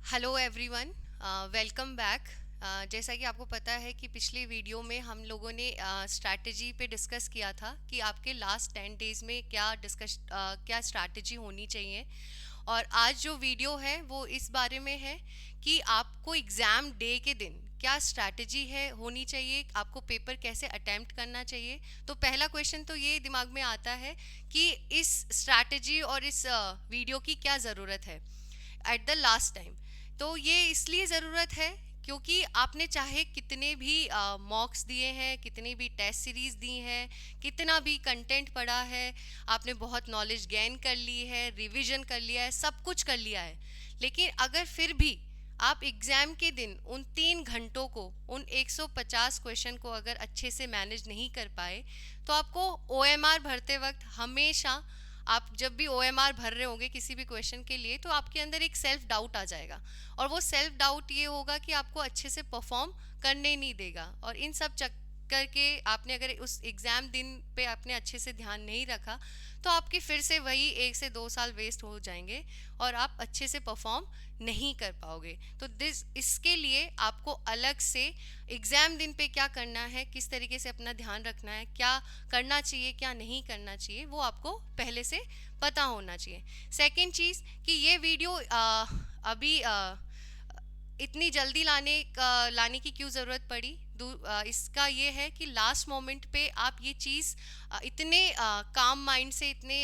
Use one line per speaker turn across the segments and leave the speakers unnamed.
Hello everyone, welcome back. जैसा कि आपको पता है कि पिछले वीडियो में हम लोगों ने स्ट्रैटेजी पे डिस्कस किया था कि आपके लास्ट 10 डेज में क्या स्ट्रैटेजी होनी चाहिए। और आज जो वीडियो है वो इस बारे में है कि आपको एग्ज़ाम डे के दिन क्या स्ट्रैटेजी है होनी चाहिए, आपको पेपर कैसे अटेम्प्ट करना चाहिए। तो पहला क्वेश्चन तो ये दिमाग में आता है कि इस स्ट्रैटेजी और इस वीडियो की क्या ज़रूरत है एट द लास्ट टाइम। तो ये इसलिए ज़रूरत है क्योंकि आपने चाहे कितने भी मॉक्स दिए हैं, कितनी भी टेस्ट सीरीज दी हैं, कितना भी कंटेंट पढ़ा है, आपने बहुत नॉलेज गेन कर ली है, रिवीजन कर लिया है, सब कुछ कर लिया है, लेकिन अगर फिर भी आप एग्ज़ाम के दिन उन 3 घंटों को, उन 150 क्वेश्चन को अगर अच्छे से मैनेज नहीं कर पाए, तो आपको ओएमआर भरते वक्त हमेशा, आप जब भी ओएमआर भर रहे होंगे किसी भी क्वेश्चन के लिए, तो आपके अंदर एक सेल्फ डाउट आ जाएगा। और वो सेल्फ डाउट ये होगा कि आपको अच्छे से परफॉर्म करने नहीं देगा। और इन सब चक्कर के आपने अगर उस एग्ज़ाम दिन पे आपने अच्छे से ध्यान नहीं रखा, तो आपके फिर से वही 1 से 2 साल वेस्ट हो जाएंगे और आप अच्छे से परफॉर्म नहीं कर पाओगे। तो इसके लिए आपको अलग से एग्ज़ाम दिन पे क्या करना है, किस तरीके से अपना ध्यान रखना है, क्या करना चाहिए क्या नहीं करना चाहिए, वो आपको पहले से पता होना चाहिए। सेकंड चीज़ कि ये वीडियो अभी इतनी जल्दी लाने की क्यों ज़रूरत पड़ी। इसका ये है कि लास्ट मोमेंट पे आप ये चीज़ इतने काम माइंड से, इतने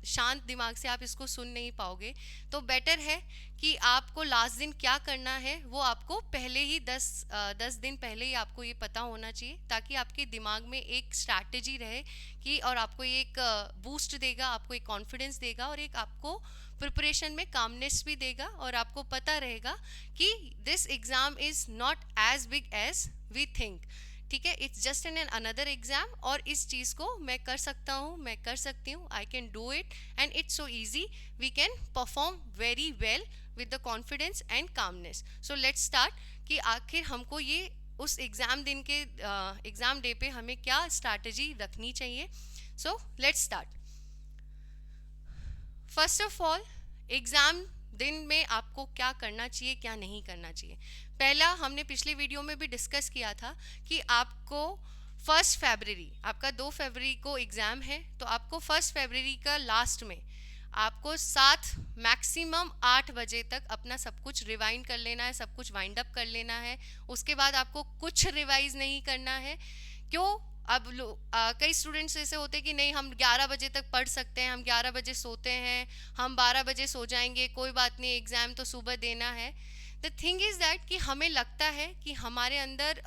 शांत दिमाग से आप इसको सुन नहीं पाओगे। तो बेटर है कि आपको लास्ट दिन क्या करना है वो आपको पहले ही 10 दिन पहले ही आपको ये पता होना चाहिए, ताकि आपके दिमाग में एक स्ट्रैटेजी रहे कि, और आपको ये एक बूस्ट देगा, आपको एक कॉन्फिडेंस देगा और एक आपको प्रिपरेशन में कामनेस भी देगा। और आपको पता रहेगा कि this exam is not as big as we think. ठीक है, it's just an another exam, और इस चीज़ को मैं कर सकता हूँ, मैं कर सकती हूँ, I can do it and it's so easy, we can perform very well with the confidence and calmness. So let's start कि आखिर हमको ये उस एग्ज़ाम दिन के एग्ज़ाम डे पे हमें क्या स्ट्रैटेजी रखनी चाहिए। सो let's start. First of all, exam दिन में आपको क्या करना चाहिए क्या नहीं करना चाहिए। पहला हमने पिछले वीडियो में भी डिस्कस किया था कि आपको 1 फरवरी, आपका 2 फरवरी को एग्ज़ाम है, तो आपको 1 फरवरी का लास्ट में आपको 7 मैक्सिमम 8 बजे तक अपना सब कुछ रिवाइंड कर लेना है, सब कुछ वाइंड अप कर लेना है। उसके बाद आपको कुछ रिवाइज नहीं करना है। क्यों? अब कई स्टूडेंट्स ऐसे होते हैं कि नहीं, हम 11 बजे तक पढ़ सकते हैं, हम 11 बजे सोते हैं, हम 12 बजे सो जाएंगे, कोई बात नहीं, एग्ज़ाम तो सुबह देना है। द थिंग इज़ दैट कि हमें लगता है कि हमारे अंदर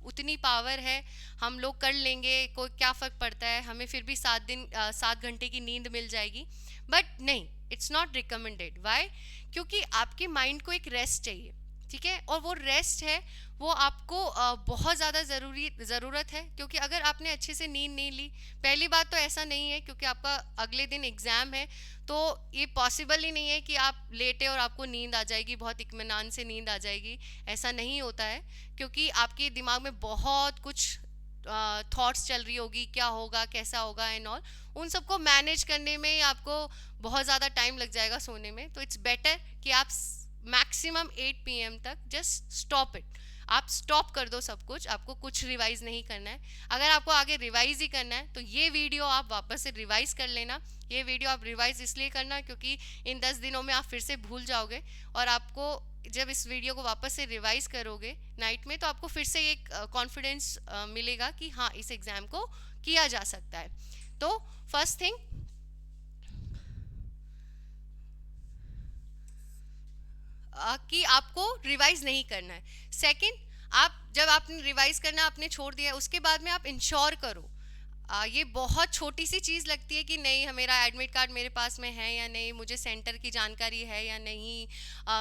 उतनी पावर है, हम लोग कर लेंगे, कोई क्या फ़र्क पड़ता है, हमें फिर भी 7 घंटे की नींद मिल जाएगी। बट नहीं, इट्स नॉट रिकमेंडेड। वाई? क्योंकि आपके माइंड को एक रेस्ट चाहिए। ठीक है, और वो रेस्ट है, वो आपको बहुत ज़्यादा ज़रूरत है। क्योंकि अगर आपने अच्छे से नींद नहीं ली, पहली बात तो ऐसा नहीं है क्योंकि आपका अगले दिन एग्ज़ाम है, तो ये पॉसिबल ही नहीं है कि आप लेटे और आपको नींद आ जाएगी, बहुत इत्मीनान से नींद आ जाएगी। ऐसा नहीं होता है, क्योंकि आपके दिमाग में बहुत कुछ थॉट्स चल रही होगी, क्या होगा, कैसा होगा एंड ऑल। उन सबको मैनेज करने में आपको बहुत ज़्यादा टाइम लग जाएगा सोने में। तो इट्स बेटर कि आप मैक्सिमम 8 PM तक जस्ट स्टॉप इट। आप स्टॉप कर दो सब कुछ, आपको कुछ रिवाइज नहीं करना है। अगर आपको आगे रिवाइज ही करना है तो ये वीडियो आप वापस से रिवाइज कर लेना। ये वीडियो आप रिवाइज इसलिए करना क्योंकि इन 10 दिनों में आप फिर से भूल जाओगे, और आपको जब इस वीडियो को वापस से रिवाइज करोगे नाइट में, तो आपको फिर से एक कॉन्फिडेंस मिलेगा कि हाँ, इस एग्ज़ाम को किया जा सकता है। तो फर्स्ट थिंग कि आपको रिवाइज नहीं करना है। सेकंड, आप जब आपने रिवाइज करना आपने छोड़ दिया, उसके बाद में आप इंश्योर करो। ये बहुत छोटी सी चीज़ लगती है कि नहीं, मेरा एडमिट कार्ड मेरे पास में है या नहीं, मुझे सेंटर की जानकारी है या नहीं,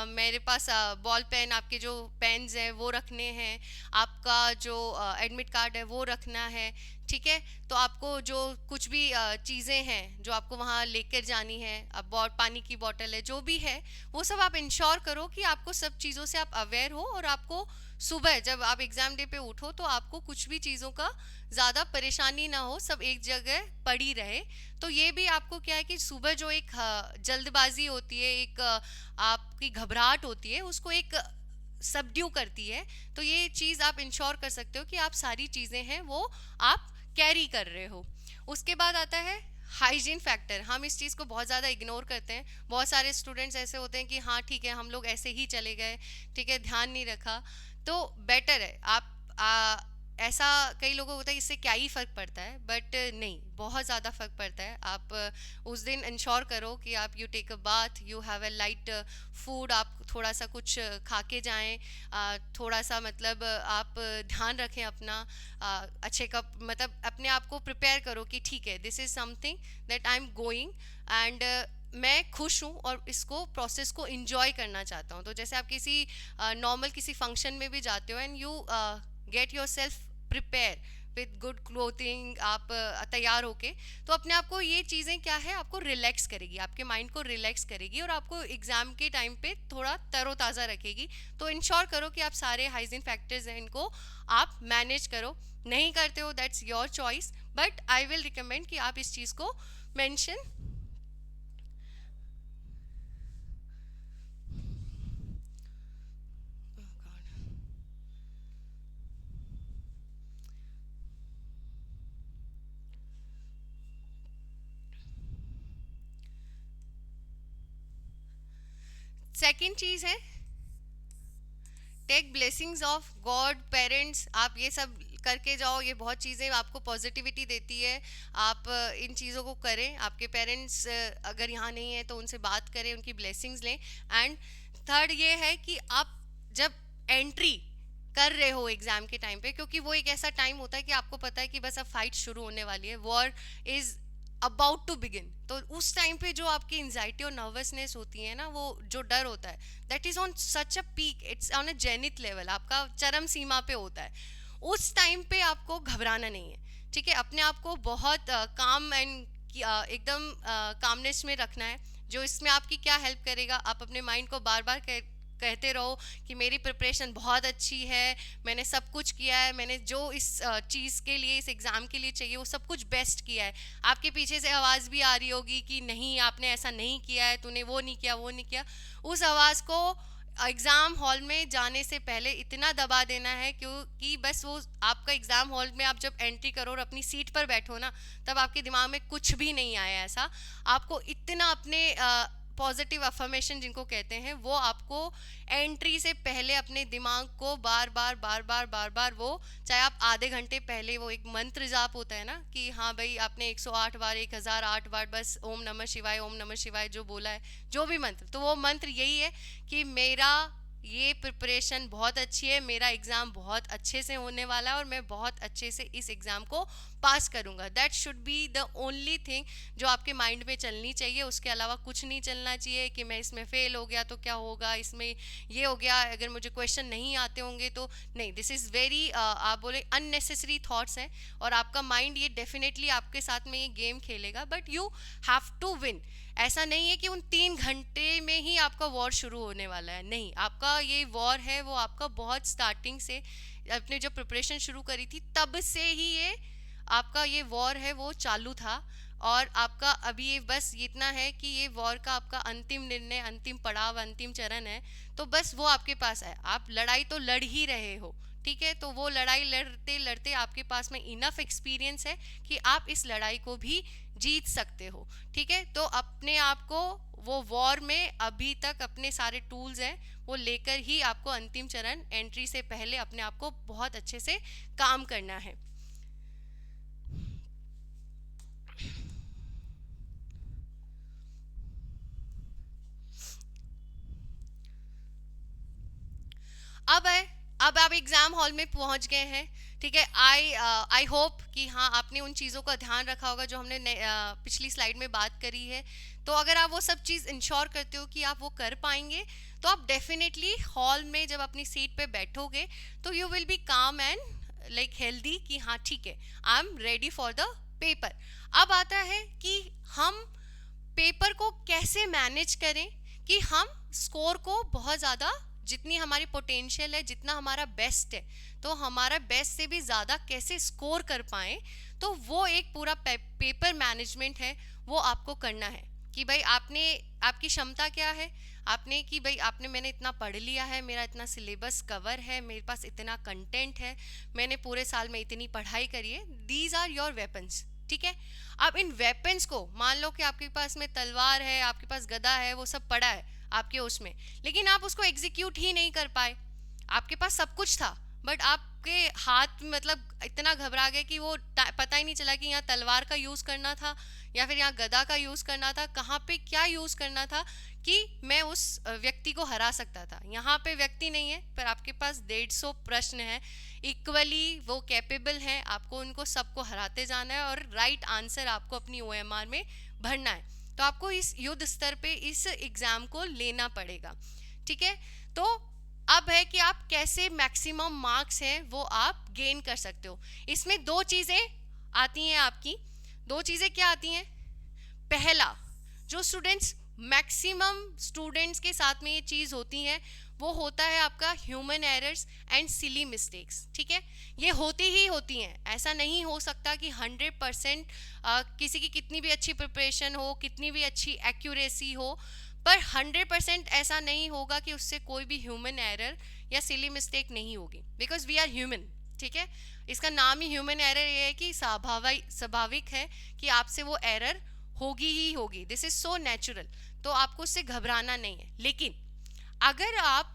मेरे पास बॉल पेन, आपके जो पेन्स हैं वो रखने हैं, आपका जो एडमिट कार्ड है वो रखना है। ठीक है, तो आपको जो कुछ भी चीज़ें हैं जो आपको वहाँ लेकर जानी है, अब पानी की बोतल है, जो भी है, वो सब आप इंश्योर करो कि आपको सब चीज़ों से आप अवेयर हो और आपको सुबह जब आप एग्जाम डे पे उठो तो आपको कुछ भी चीज़ों का ज़्यादा परेशानी ना हो, सब एक जगह पड़ी रहे। तो ये भी आपको क्या है कि सुबह जो एक जल्दबाजी होती है, एक आपकी घबराहट होती है, उसको एक सबड्यू करती है। तो ये चीज़ आप इंश्योर कर सकते हो कि आप सारी चीज़ें हैं वो आप कैरी कर रहे हो। उसके बाद आता है हाइजीन फैक्टर। हम इस चीज़ को बहुत ज़्यादा इग्नोर करते हैं। बहुत सारे स्टूडेंट्स ऐसे होते हैं कि हाँ ठीक है, हम लोग ऐसे ही चले गए, ठीक है, ध्यान नहीं रखा। तो बेटर है आप ऐसा, कई लोगों को होता है इससे क्या ही फ़र्क पड़ता है, बट नहीं, बहुत ज़्यादा फ़र्क पड़ता है। आप उस दिन इंश्योर करो कि आप you take a bath, you have a light food, आप थोड़ा सा कुछ खा के जाएं, थोड़ा सा मतलब आप ध्यान रखें अपना, अच्छे कप मतलब अपने आप को प्रिपेयर करो कि ठीक है, this is something that I am going and मैं खुश हूँ और इसको प्रोसेस को इंजॉय करना चाहता हूँ। तो जैसे आप किसी नॉर्मल किसी फंक्शन में भी जाते हो and you get your self prepare with good clothing, आप तैयार होके, तो अपने आप को ये चीज़ें क्या है, आपको रिलैक्स करेगी, आपके माइंड को रिलैक्स करेगी और आपको एग्जाम के टाइम पे थोड़ा तरोताज़ा रखेगी। तो इंश्योर करो कि आप सारे हाइजीन फैक्टर्स हैं इनको आप मैनेज करो। नहीं करते हो that's your choice, but I will recommend कि आप इस चीज़ को मेंशन। सेकेंड चीज़ है take blessings of God, parents, आप ये सब करके जाओ, ये बहुत चीज़ें आपको पॉजिटिविटी देती है। आप इन चीज़ों को करें, आपके पेरेंट्स अगर यहाँ नहीं है तो उनसे बात करें, उनकी ब्लेसिंग्स लें। एंड थर्ड ये है कि आप जब एंट्री कर रहे हो एग्जाम के टाइम पे, क्योंकि वो एक ऐसा टाइम होता है कि आपको पता है कि बस अब फाइट शुरू होने वाली है, war is about to begin. तो उस टाइम पे जो आपकी एंजाइटी और नर्वसनेस होती है ना, वो जो डर होता है, that is on such a peak, it's on a zenith level, आपका चरम सीमा पे होता है। उस टाइम पे आपको घबराना नहीं है, ठीक है, अपने आप को बहुत काम एंड एकदम कामनेस में रखना है। जो इसमें आपकी क्या हेल्प करेगा, आप अपने माइंड को बार बार कहते रहो कि मेरी प्रिपरेशन बहुत अच्छी है, मैंने सब कुछ किया है, मैंने जो इस चीज़ के लिए, इस एग्ज़ाम के लिए चाहिए वो सब कुछ बेस्ट किया है। आपके पीछे से आवाज़ भी आ रही होगी कि नहीं आपने ऐसा नहीं किया है, तूने वो नहीं किया, वो नहीं किया। उस आवाज़ को एग्ज़ाम हॉल में जाने से पहले इतना दबा देना है क्योंकि बस वो आपका एग्ज़ाम हॉल में आप जब एंट्री करो और अपनी सीट पर बैठो ना, तब आपके दिमाग में कुछ भी नहीं आया ऐसा। आपको इतना अपने पॉजिटिव अफर्मेशन जिनको कहते हैं, वो आपको एंट्री से पहले अपने दिमाग को बार बार बार बार बार बार वो, चाहे आप आधे घंटे पहले वो एक मंत्र जाप होता है ना कि हाँ भाई आपने 108 बार 1008 बार बस ओम नमः शिवाय ओम नमः शिवाय जो बोला है, जो भी मंत्र, तो वो मंत्र यही है कि मेरा ये प्रिपरेशन बहुत अच्छी है, मेरा एग्ज़ाम बहुत अच्छे से होने वाला है और मैं बहुत अच्छे से इस एग्ज़ाम को पास करूंगा। That should be the only thing जो आपके माइंड में चलनी चाहिए। उसके अलावा कुछ नहीं चलना चाहिए कि मैं इसमें फेल हो गया तो क्या होगा, इसमें ये हो गया अगर मुझे क्वेश्चन नहीं आते होंगे तो। नहीं, दिस इज़ वेरी आप बोले अननेसेसरी थॉट्स हैं और आपका माइंड ये डेफिनेटली आपके साथ में ये गेम खेलेगा, but you have to win. ऐसा नहीं है कि उन 3 घंटे में ही आपका वॉर शुरू होने वाला है, नहीं, आपका ये वॉर है वो आपका बहुत स्टार्टिंग से, अपने जब प्रिपरेशन शुरू करी थी तब से ही ये आपका ये वॉर है वो चालू था। और आपका अभी ये बस इतना है कि ये वॉर का आपका अंतिम निर्णय, अंतिम पड़ाव, अंतिम चरण है, तो बस वो आपके पास है। आप लड़ाई तो लड़ ही रहे हो, ठीक है, तो वो लड़ाई लड़ते लड़ते आपके पास में इनफ एक्सपीरियंस है कि आप इस लड़ाई को भी जीत सकते हो, ठीक है। तो अपने आप को वो वॉर में अभी तक अपने सारे टूल्स हैं वो लेकर ही आपको अंतिम चरण एंट्री से पहले अपने आप को बहुत अच्छे से काम करना है। अब है, अब आप एग्जाम हॉल में पहुंच गए हैं, ठीक है। आई होप कि हाँ आपने उन चीज़ों का ध्यान रखा होगा जो हमने पिछली स्लाइड में बात करी है। तो अगर आप वो सब चीज़ इंश्योर करते हो कि आप वो कर पाएंगे, तो आप डेफिनेटली हॉल में जब अपनी सीट पे बैठोगे तो यू विल बी काम एंड लाइक हेल्दी कि हाँ ठीक है, I am ready for the paper. अब आता है कि हम पेपर को कैसे मैनेज करें कि हम स्कोर को बहुत ज़्यादा जितनी हमारी पोटेंशियल है, जितना हमारा बेस्ट है, तो हमारा बेस्ट से भी ज़्यादा कैसे स्कोर कर पाएँ, तो वो एक पूरा पेपर मैनेजमेंट है, वो आपको करना है कि भाई आपने, आपकी क्षमता क्या है, आपने कि भाई आपने, मैंने इतना पढ़ लिया है, मेरा इतना सिलेबस कवर है, मेरे पास इतना कंटेंट है, मैंने पूरे साल में इतनी पढ़ाई करी है, दीज आर योर वेपन्स। ठीक है, अब इन वेपन्स को, मान लो कि आपके पास में तलवार है, आपके पास गदा है, वो सब पड़ा है आपके उसमें, लेकिन आप उसको एग्जीक्यूट ही नहीं कर पाए। आपके पास सब कुछ था, बट आपके हाथ मतलब इतना घबरा गए कि वो पता ही नहीं चला कि यहाँ तलवार का यूज़ करना था या फिर यहाँ गदा का यूज़ करना था, कहाँ पे क्या यूज़ करना था कि मैं उस व्यक्ति को हरा सकता था। यहाँ पे व्यक्ति नहीं है, पर आपके पास 150 प्रश्न है, इक्वली वो कैपेबल हैं, आपको उनको सबको हराते जाना है और राइट आंसर आपको अपनी OMR में भरना है। तो आपको इस युद्ध स्तर पे इस एग्ज़ाम को लेना पड़ेगा। ठीक है, तो अब है कि आप कैसे मैक्सिमम मार्क्स हैं वो आप गेन कर सकते हो। इसमें दो चीज़ें आती हैं आपकी, दो चीज़ें क्या आती हैं? पहला, जो स्टूडेंट्स, मैक्सिमम स्टूडेंट्स के साथ में ये चीज़ होती है, वो होता है आपका human errors and silly mistakes. ठीक है, ये होती ही होती हैं, ऐसा नहीं हो सकता कि 100% किसी की कितनी भी अच्छी प्रिपरेशन हो, कितनी भी अच्छी एक्यूरेसी हो, पर 100% ऐसा नहीं होगा कि उससे कोई भी ह्यूमन एरर या सिली मिस्टेक नहीं होगी, बिकॉज वी आर ह्यूमन। ठीक है, इसका नाम ही ह्यूमन एरर ये है कि स्वाभाविक है कि आपसे वो एरर होगी ही होगी, दिस इज सो नेचुरल, तो आपको उससे घबराना नहीं है। लेकिन अगर आप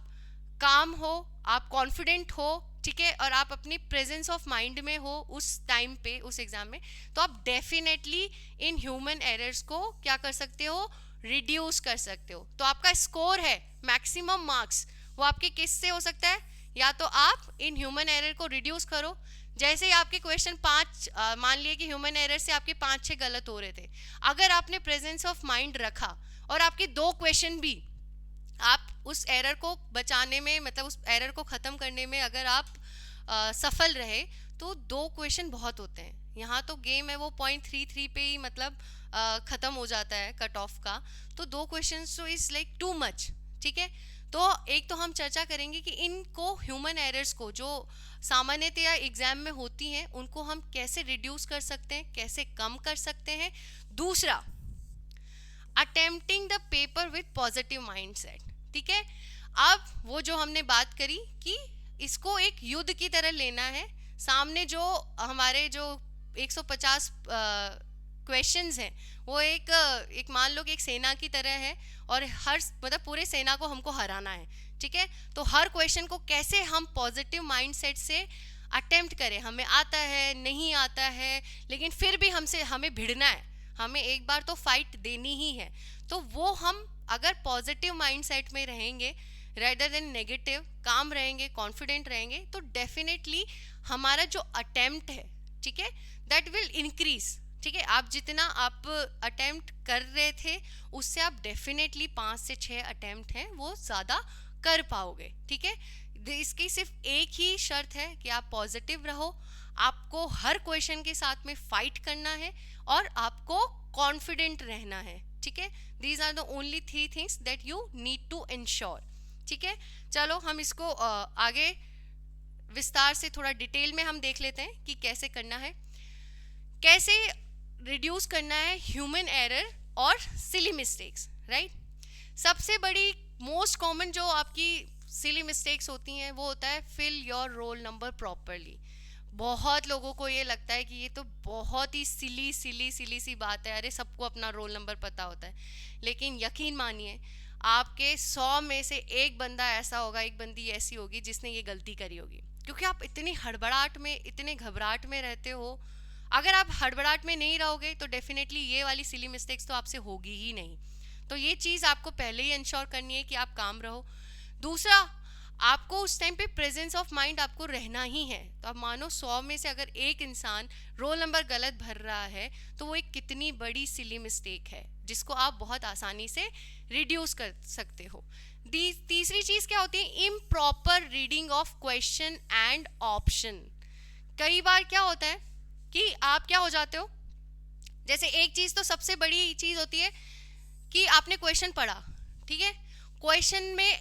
काम हो, आप कॉन्फिडेंट हो, ठीक है, और आप अपनी प्रेजेंस ऑफ माइंड में हो उस टाइम पे, उस एग्जाम में, तो आप डेफिनेटली इन ह्यूमन एरर्स को क्या कर सकते हो? रिड्यूस कर सकते हो। तो आपका स्कोर है मैक्सिमम मार्क्स, वो आपके किस से हो सकता है? या तो आप इन ह्यूमन एरर को रिड्यूस करो, जैसे ही आपके क्वेश्चन 5 मान लिए कि ह्यूमन एरर से आपके 5-6 गलत हो रहे थे, अगर आपने प्रेजेंस ऑफ माइंड रखा और आपके 2 क्वेश्चन भी आप उस एरर को बचाने में, मतलब उस एरर को ख़त्म करने में अगर आप सफल रहे, तो 2 क्वेश्चन बहुत होते हैं। यहाँ तो गेम है वो 0.33 पे ही मतलब ख़त्म हो जाता है कट ऑफ का, तो 2 क्वेश्चन तो इज़ लाइक टू मच। ठीक है, तो एक तो हम चर्चा करेंगे कि इनको ह्यूमन एरर्स को जो सामान्यतया एग्जाम में होती हैं, उनको हम कैसे रिड्यूस कर सकते हैं, कैसे कम कर सकते हैं। दूसरा, attempting the paper with positive mindset. ठीक है, अब वो जो हमने बात करी कि इसको एक युद्ध की तरह लेना है, सामने जो हमारे जो 150 क्वेश्चंस हैं, वो एक मान लो कि एक सेना की तरह है और हर मतलब पूरे सेना को हमको हराना है। ठीक है, तो हर क्वेश्चन को कैसे हम पॉजिटिव माइंडसेट से अटेम्प्ट करें, हमें आता है नहीं आता है, लेकिन फिर भी हमें भिड़ना है, हमें एक बार तो फाइट देनी ही है। तो वो हम अगर पॉजिटिव माइंडसेट में रहेंगे रेदर देन नेगेटिव, काम रहेंगे, कॉन्फिडेंट रहेंगे, तो डेफिनेटली हमारा जो अटेम्प्ट है, ठीक है, दैट विल इंक्रीज। ठीक है, आप जितना आप अटेम्प्ट कर रहे थे उससे आप डेफिनेटली 5 से 6 अटेम्प्ट हैं वो ज़्यादा कर पाओगे। ठीक है, इसकी सिर्फ एक ही शर्त है कि आप पॉजिटिव रहो, आपको हर क्वेश्चन के साथ में फाइट करना है और आपको कॉन्फिडेंट रहना है। ठीक है, these are the only 3 things that you need to ensure. ठीक है, चलो हम इसको आगे विस्तार से थोड़ा डिटेल में हम देख लेते हैं कि कैसे करना है, कैसे रिड्यूस करना है ह्यूमन एरर और सिली मिस्टेक्स। राइट, सबसे बड़ी मोस्ट कॉमन जो आपकी सिली मिस्टेक्स होती हैं वो होता है fill your roll number properly. बहुत लोगों को ये लगता है कि ये तो बहुत ही सिली सी बात है, अरे सबको अपना रोल नंबर पता होता है, लेकिन यकीन मानिए आपके 100 में से एक बंदा ऐसा होगा, एक बंदी ऐसी होगी जिसने ये गलती करी होगी, क्योंकि आप इतनी हड़बड़ाहट में, इतने घबराहट में रहते हो। अगर आप हड़बड़ाहट में नहीं रहोगे तो डेफिनेटली ये वाली सिली मिस्टेक्स तो आपसे होगी ही नहीं। तो ये चीज़ आपको पहले ही इंश्योर करनी है कि आप काम रहो। दूसरा, आपको उस टाइम पे प्रेजेंस ऑफ माइंड आपको रहना ही है। तो आप मानो 100 में से अगर एक इंसान रोल नंबर गलत भर रहा है तो वो एक कितनी बड़ी सिली मिस्टेक है जिसको आप बहुत आसानी से रिड्यूस कर सकते हो। तीसरी चीज़ क्या होती है? Improper reading of question and option. कई बार क्या होता है कि आप क्या हो जाते हो, जैसे एक चीज़ तो सबसे बड़ी चीज़ होती है कि आपने क्वेश्चन पढ़ा, ठीक है, क्वेश्चन में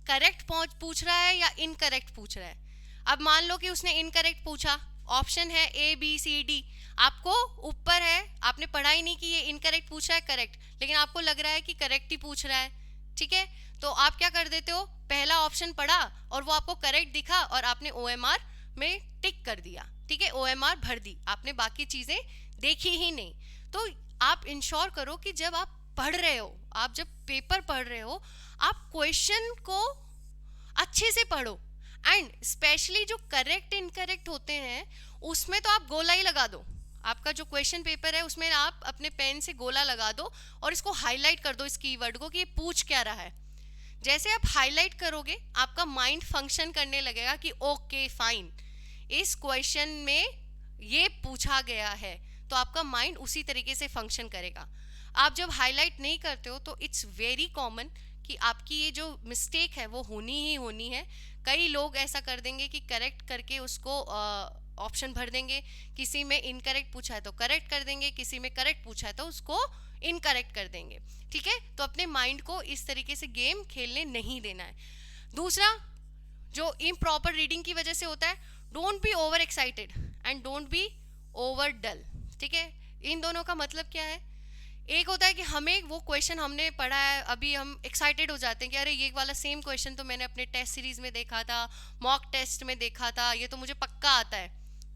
करेक्ट पूछ रहा है या इनकरेक्ट पूछ रहा है। अब मान लो कि उसने इनकरेक्ट पूछा, ऑप्शन है ए बी सी डी, आपको ऊपर है, आपने पढ़ा ही नहीं कि ये इनकरेक्ट पूछ रहा है करेक्ट, लेकिन आपको लग रहा है कि करेक्ट ही पूछ रहा है, ठीक है, तो आप क्या कर देते हो, पहला ऑप्शन पढ़ा और वो आपको करेक्ट दिखा और आपने ओएमआर में टिक कर दिया, ठीक है, ओएमआर भर दी, आपने बाकी चीजें देखी ही नहीं। तो आप इंश्योर करो कि जब आप पढ़ रहे हो, आप जब पेपर पढ़ रहे हो, आप क्वेश्चन को अच्छे से पढ़ो, एंड स्पेशली जो करेक्ट इनकरेक्ट होते हैं उसमें तो आप गोला ही लगा दो। आपका जो क्वेश्चन पेपर है उसमें आप अपने पेन से गोला लगा दो और इसको हाईलाइट कर दो, इस कीवर्ड को, कि ये पूछ क्या रहा है। जैसे आप हाईलाइट करोगे आपका माइंड फंक्शन करने लगेगा कि ओके फाइन, इस क्वेश्चन में ये पूछा गया है, तो आपका माइंड उसी तरीके से फंक्शन करेगा। आप जब हाईलाइट नहीं करते हो तो इट्स वेरी कॉमन कि आपकी ये जो मिस्टेक है वो होनी ही होनी है। कई लोग ऐसा कर देंगे कि करेक्ट करके उसको ऑप्शन भर देंगे, किसी में इनकरेक्ट पूछा है तो करेक्ट कर देंगे, किसी में करेक्ट पूछा है तो उसको इनकरेक्ट कर देंगे, ठीक है। तो अपने माइंड को इस तरीके से गेम खेलने नहीं देना है। दूसरा जो इम्प्रॉपर रीडिंग की वजह से होता है, don't be over excited and don't be over dull, ठीक है। इन दोनों का मतलब क्या है, एक होता है कि हमें वो क्वेश्चन हमने पढ़ा है, अभी हम एक्साइटेड हो जाते हैं कि अरे ये वाला सेम क्वेश्चन तो मैंने अपने टेस्ट सीरीज में देखा था, मॉक टेस्ट में देखा था, ये तो मुझे पक्का आता है,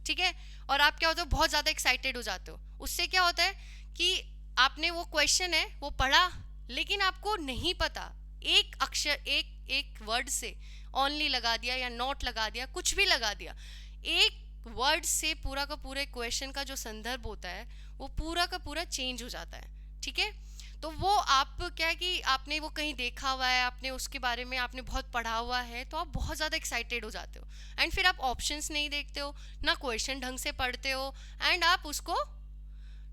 ठीक है। और आप क्या होते हो, बहुत ज़्यादा एक्साइटेड हो जाते हो। उससे क्या होता है कि आपने वो क्वेश्चन है वो पढ़ा, लेकिन आपको नहीं पता, एक अक्षर एक एक वर्ड से ओनली लगा दिया या नॉट लगा दिया, कुछ भी लगा दिया, एक वर्ड से पूरा का पूरे क्वेश्चन का जो संदर्भ होता है वो पूरा का पूरा चेंज हो जाता है, ठीक है। तो वो आप क्या है कि आपने वो कहीं देखा हुआ है, आपने उसके बारे में आपने बहुत पढ़ा हुआ है, तो आप बहुत ज़्यादा एक्साइटेड हो जाते हो, एंड फिर आप ऑप्शंस नहीं देखते हो, ना क्वेश्चन ढंग से पढ़ते हो, एंड आप उसको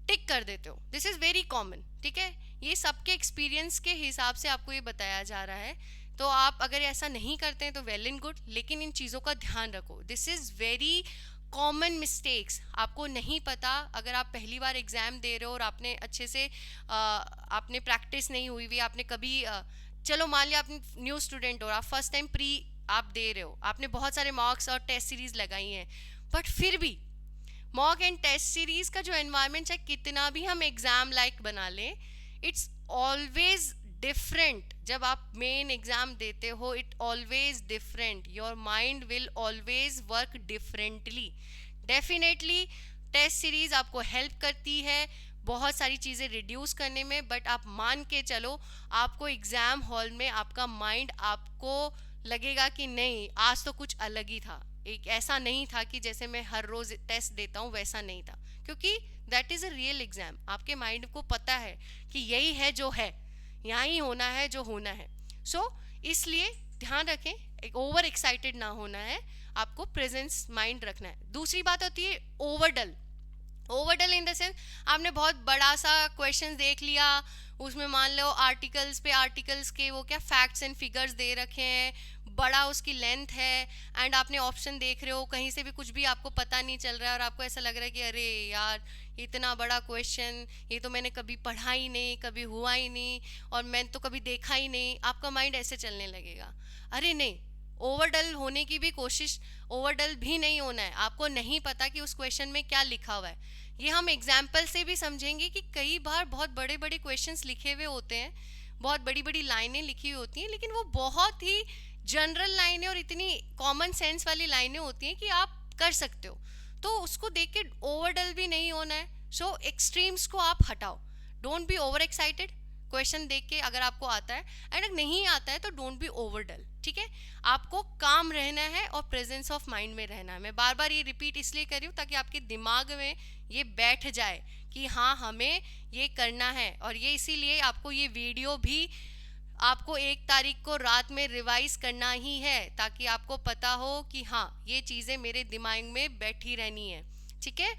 टिक कर देते हो। दिस इज़ वेरी कॉमन, ठीक है। ये सबके एक्सपीरियंस के हिसाब से आपको ये बताया जा रहा है। तो आप अगर ऐसा नहीं करते हैं तो वेल एंड गुड, लेकिन इन चीज़ों का ध्यान रखो। This is very common mistakes, आपको नहीं पता, अगर आप पहली बार एग्ज़ाम दे रहे हो और आपने अच्छे से आपने प्रैक्टिस नहीं हुई हुई, आपने कभी चलो मान लिया आप न्यू स्टूडेंट हो, आप फर्स्ट टाइम प्री आप दे रहे हो, आपने बहुत सारे मॉक्स और टेस्ट सीरीज लगाई हैं, बट फिर भी मॉक एंड टेस्ट सीरीज का जो एनवायरनमेंट चाहे कितना भी हम एग्जाम लाइक बना लें, इट्स ऑलवेज डिफरेंट। जब आप मेन एग्जाम देते हो it always different, your mind will always work differently. Definitely test series आपको हेल्प करती है बहुत सारी चीज़ें रिड्यूस करने में, बट आप मान के चलो आपको एग्जाम हॉल में आपका माइंड आपको लगेगा कि नहीं आज तो कुछ अलग ही था, एक ऐसा नहीं था कि जैसे मैं हर रोज टेस्ट देता हूँ वैसा नहीं था, क्योंकि that is a real exam. आपके माइंड को पता है कि यही है जो है, यहाँ ही होना है जो होना है। सो इसलिए ध्यान रखें, एक ओवर एक्साइटेड ना होना है, आपको प्रेजेंस माइंड रखना है। दूसरी बात होती है ओवरडल। ओवरडल इन द सेंस आपने बहुत बड़ा सा क्वेश्चन देख लिया, उसमें मान लो आर्टिकल्स पे आर्टिकल्स के वो क्या फैक्ट्स एंड फिगर्स दे रखे हैं, बड़ा उसकी लेंथ है, एंड आपने ऑप्शन देख रहे हो, कहीं से भी कुछ भी आपको पता नहीं चल रहा है और आपको ऐसा लग रहा है कि अरे यार इतना बड़ा क्वेश्चन, ये तो मैंने कभी पढ़ा ही नहीं, कभी हुआ ही नहीं, और मैंने तो कभी देखा ही नहीं, आपका माइंड ऐसे चलने लगेगा। अरे नहीं, ओवरडल होने की भी कोशिश, ओवरडल भी नहीं होना है। आपको नहीं पता कि उस क्वेश्चन में क्या लिखा हुआ है, ये हम एग्जाम्पल से भी समझेंगे कि कई बार बहुत बड़े बड़े क्वेश्चंस लिखे हुए होते हैं, बहुत बड़ी बड़ी लाइनें लिखी हुई होती हैं, लेकिन वो बहुत ही जनरल लाइनें और इतनी कॉमन सेंस वाली लाइनें होती हैं कि आप कर सकते हो, तो उसको देख के ओवरडल भी नहीं होना है। सो एक्सट्रीम्स को आप हटाओ, don't be over excited question देख के अगर आपको आता है, एंड अगर नहीं आता है तो डोंट बी ओवरडल, ठीक है। आपको काम रहना है और प्रेजेंस ऑफ माइंड में रहना है। मैं बार बार ये रिपीट इसलिए कर रही हूँ ताकि आपके दिमाग में ये बैठ जाए कि हाँ हमें ये करना है, और ये इसीलिए आपको ये वीडियो भी आपको 1 तारीख को रात में रिवाइज करना ही है, ताकि आपको पता हो कि हाँ ये चीज़ें मेरे दिमाग में बैठी रहनी है, ठीक है।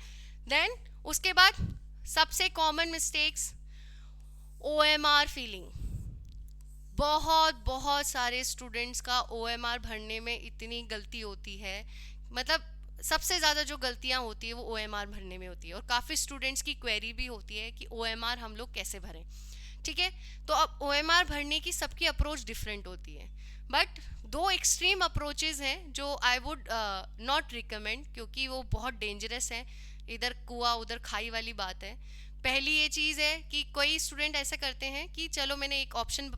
देन उसके बाद सबसे कॉमन मिस्टेक्स, OMR फीलिंग। बहुत बहुत सारे स्टूडेंट्स का OMR भरने में इतनी गलती होती है, मतलब सबसे ज़्यादा जो गलतियाँ होती है वो OMR भरने में होती है, और काफ़ी स्टूडेंट्स की क्वेरी भी होती है कि OMR हम लोग कैसे भरें, ठीक है। तो अब OMR भरने की सबकी अप्रोच डिफरेंट होती है, बट दो एक्सट्रीम अप्रोचेज हैं जो आई वुड नॉट रिकमेंड, क्योंकि वो बहुत डेंजरस है, इधर कुआं उधर खाई वाली बात है। पहली ये चीज़ है कि कोई स्टूडेंट ऐसा करते हैं कि चलो मैंने एक ऑप्शन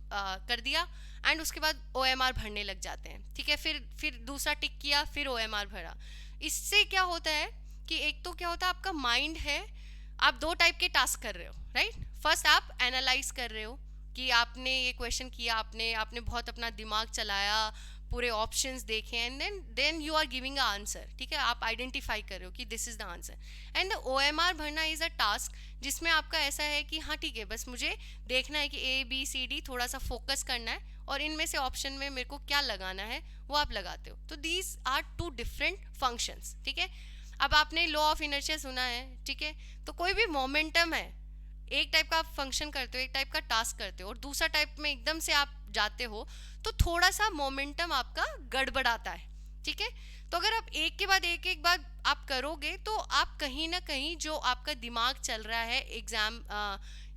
कर दिया एंड उसके बाद OMR भरने लग जाते हैं, ठीक है, फिर दूसरा टिक किया, फिर OMR भरा। इससे क्या होता है कि एक तो क्या होता है, आपका माइंड है, आप दो टाइप के टास्क कर रहे हो, राइट। फर्स्ट आप एनालाइज कर रहे हो कि आपने ये क्वेश्चन किया, आपने आपने बहुत अपना दिमाग चलाया, पूरे ऑप्शंस देखे and then you are giving a answer, ठीक है, आप आइडेंटिफाई कर रहे हो कि this is the answer. And OMR भरना इज अ टास्क जिसमें आपका ऐसा है कि हाँ ठीक है, बस मुझे देखना है कि ABCD थोड़ा सा फोकस करना है और इनमें से ऑप्शन में मेरे को क्या लगाना है वो आप लगाते हो। तो these are two different functions, ठीक है। अब आपने लॉ ऑफ इनर्शिया सुना है, ठीक है, तो कोई भी मोमेंटम है, एक टाइप का आप फंक्शन करते हो, एक टाइप का टास्क करते हो और दूसरा टाइप में एकदम से आप जाते हो, तो थोड़ा सा मोमेंटम आपका गड़बड़ाता है, ठीक है। तो अगर आप एक के बाद एक बार आप करोगे तो आप कहीं ना कहीं जो आपका दिमाग चल रहा है एग्जाम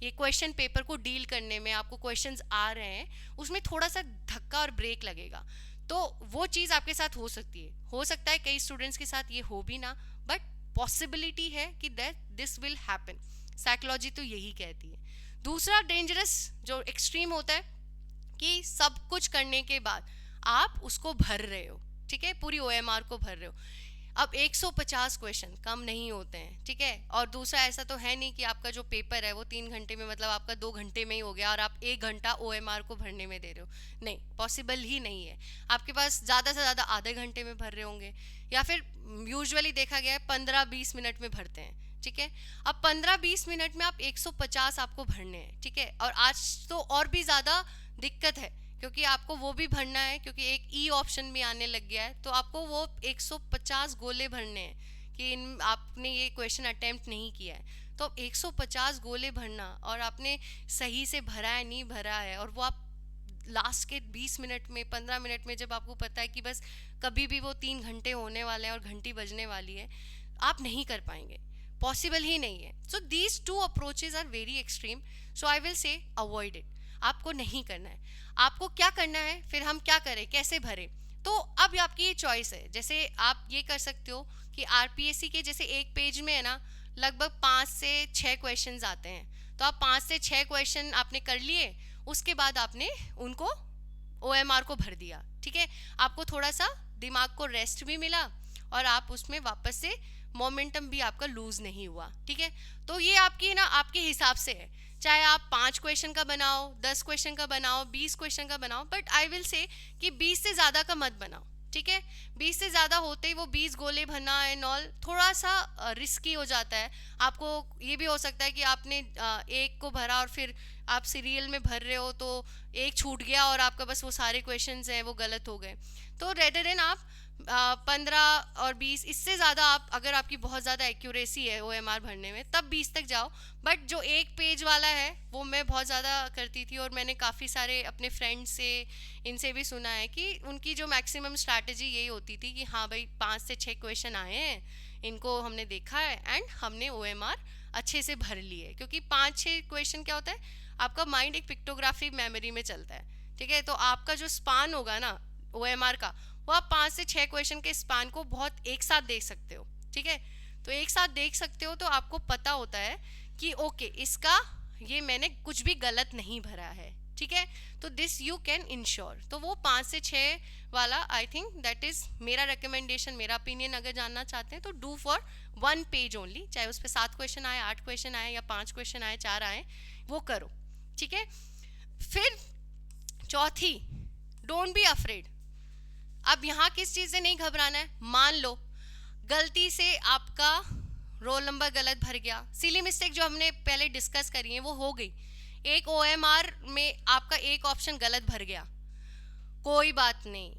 ये क्वेश्चन पेपर को डील करने में, आपको क्वेश्चंस आ रहे हैं, उसमें थोड़ा सा धक्का और ब्रेक लगेगा। तो वो चीज़ आपके साथ हो सकती है, हो सकता है कई स्टूडेंट्स के साथ ये हो भी ना, बट पॉसिबिलिटी है कि that this will happen. Psychology तो यही कहती है। दूसरा डेंजरस जो एक्सट्रीम होता है कि सब कुछ करने के बाद आप उसको भर रहे हो, ठीक है, पूरी OMR को भर रहे हो। अब 150 क्वेश्चन कम नहीं होते हैं, ठीक है। और दूसरा ऐसा तो है नहीं कि आपका जो पेपर है वो 3 घंटे में, मतलब आपका 2 घंटे में ही हो गया और आप 1 घंटा OMR को भरने में दे रहे हो, नहीं, पॉसिबल ही नहीं है। आपके पास ज़्यादा से ज़्यादा आधे घंटे में भर रहे होंगे, या फिर यूजुअली देखा गया है 15-20 मिनट में भरते हैं, ठीक है। अब 15-20 मिनट में आप 150 आपको भरने हैं, ठीक है। और आज तो और भी ज़्यादा दिक्कत है क्योंकि आपको वो भी भरना है, क्योंकि एक ऑप्शन भी आने लग गया है, तो आपको वो 150 गोले भरने हैं कि आपने ये क्वेश्चन अटेम्प्ट नहीं किया है, तो 150 गोले भरना और आपने सही से भरा है नहीं भरा है, और वो आप लास्ट के 20 मिनट में 15 मिनट में, जब आपको पता है कि बस कभी भी वो 3 घंटे होने वाले हैं और घंटी बजने वाली है, आप नहीं कर पाएंगे, पॉसिबल ही नहीं है। So these two approaches are very extreme, so I will say avoid it. आपको नहीं करना है। आपको क्या करना है, फिर हम क्या करें, कैसे भरें, तो अब आपकी ये चॉइस है। जैसे आप ये कर सकते हो कि RPSC के जैसे एक पेज में है ना, लगभग 5 से 6 क्वेश्चंस आते हैं, तो आप 5 से 6 क्वेश्चन आपने कर लिए, उसके बाद आपने उनको OMR को भर दिया, ठीक है। आपको थोड़ा सा दिमाग को रेस्ट भी मिला और आप उसमें वापस से मोमेंटम भी आपका लूज नहीं हुआ, ठीक है। तो ये आपकी ना आपके हिसाब से है, चाहे आप 5 क्वेश्चन का बनाओ, 10 क्वेश्चन का बनाओ, 20 क्वेश्चन का बनाओ, बट आई विल से कि 20 से ज़्यादा का मत बनाओ, ठीक है। 20 से ज़्यादा होते ही वो 20 गोले भरना एंड ऑल थोड़ा सा रिस्की हो जाता है। आपको ये भी हो सकता है कि आपने एक को भरा और फिर आप सीरियल में भर रहे हो तो एक छूट गया और आपका बस वो सारे क्वेश्चंस हैं वो गलत हो गए। तो रेदर देन आप 15 और 20, इससे ज़्यादा आप, अगर आपकी बहुत ज़्यादा एक्यूरेसी है OMR भरने में, तब 20 तक जाओ। बट जो एक पेज वाला है वो मैं बहुत ज़्यादा करती थी और मैंने काफ़ी सारे अपने फ्रेंड्स से, इनसे भी सुना है कि उनकी जो मैक्सिमम स्ट्रैटेजी यही होती थी कि हाँ भाई 5 से 6 क्वेश्चन आए हैं, इनको हमने देखा है एंड हमने OMR अच्छे से भर लिए। क्योंकि 5-6 क्वेश्चन क्या होता है, आपका माइंड एक पिक्टोग्राफी मेमोरी में चलता है, ठीक है। तो आपका जो स्पान होगा ना OMR का, वो आप 5 से 6 क्वेश्चन के स्पान को बहुत एक साथ देख सकते हो, ठीक है। तो एक साथ देख सकते हो तो आपको पता होता है कि ओके इसका ये मैंने कुछ भी गलत नहीं भरा है, ठीक है। तो दिस यू कैन इंश्योर। तो वो 5 से 6 वाला आई थिंक दैट इज मेरा रिकमेंडेशन, मेरा ओपिनियन। अगर जानना चाहते हैं तो डू फॉर 1 पेज ओनली, चाहे उस पर 7 क्वेश्चन आए, 8 क्वेश्चन आए या 5 क्वेश्चन आए, 4 आए, वो करो, ठीक है। फिर चौथी, डोंट बी अफ्रेड। अब यहाँ किस चीज़ से नहीं घबराना है, मान लो गलती से आपका रोल नंबर गलत भर गया, सिली मिस्टेक जो हमने पहले डिस्कस करी है वो हो गई, एक OMR में आपका एक ऑप्शन गलत भर गया, कोई बात नहीं,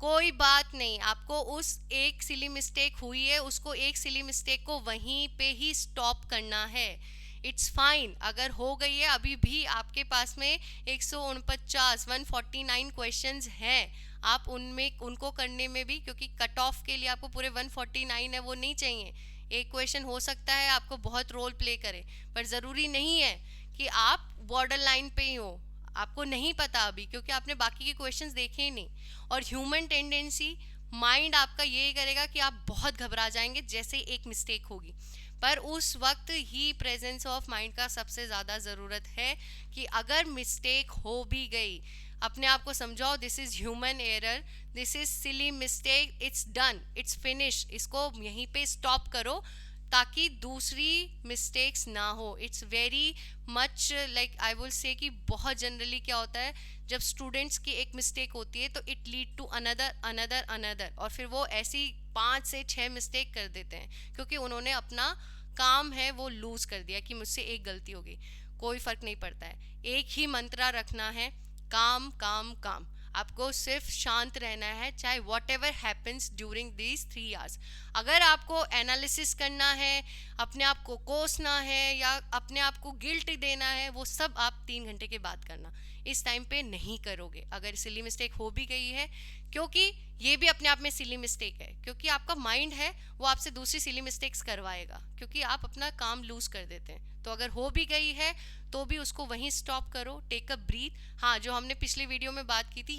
कोई बात नहीं। आपको उस एक सिली मिस्टेक हुई है, उसको एक सिली मिस्टेक को वहीं पे ही स्टॉप करना है, इट्स फाइन। अगर हो गई है, अभी भी आपके पास में 149 क्वेश्चंस हैं, आप उनमें उनको करने में भी, क्योंकि कट ऑफ के लिए आपको पूरे 149 है वो नहीं चाहिए। एक क्वेश्चन हो सकता है आपको बहुत रोल प्ले करे, पर ज़रूरी नहीं है कि आप बॉर्डर लाइन पे ही हो। आपको नहीं पता अभी, क्योंकि आपने बाकी के क्वेश्चंस देखे ही नहीं। और ह्यूमन टेंडेंसी, माइंड आपका यही करेगा कि आप बहुत घबरा जाएंगे जैसे एक मिस्टेक होगी। पर उस वक्त ही प्रेजेंस ऑफ माइंड का सबसे ज़्यादा ज़रूरत है कि अगर मिस्टेक हो भी गई, अपने आप को समझाओ this is human error, this is silly mistake, it's done, it's finish, इसको यहीं पे स्टॉप करो ताकि दूसरी मिस्टेक्स ना हो। It's very much like I will से कि बहुत जनरली क्या होता है, जब स्टूडेंट्स की एक मिस्टेक होती है तो it lead to another another another, और फिर वो ऐसी 5 से 6 मिस्टेक कर देते हैं क्योंकि उन्होंने अपना काम है वो लूज कर दिया कि मुझसे एक गलती होगी। कोई फर्क नहीं पड़ता है, एक ही मंत्रा रखना है, काम काम काम। आपको सिर्फ शांत रहना है, चाहे what ever happens during these 3 hours. अगर आपको एनालिसिस करना है, अपने आप को कोसना है या अपने आप को गिल्ट देना है, वो सब आप 3 घंटे के बाद करना। इस टाइम पे नहीं करोगे अगर सिली मिस्टेक हो भी गई है, क्योंकि ये भी अपने आप में सिली मिस्टेक है, क्योंकि आपका माइंड है वो आपसे दूसरी सिली मिस्टेक्स करवाएगा क्योंकि आप अपना काम लूज कर देते हैं। तो अगर हो भी गई है तो भी उसको वहीं स्टॉप करो, टेक अ ब्रीथ। हाँ, जो हमने पिछली वीडियो में बात की थी,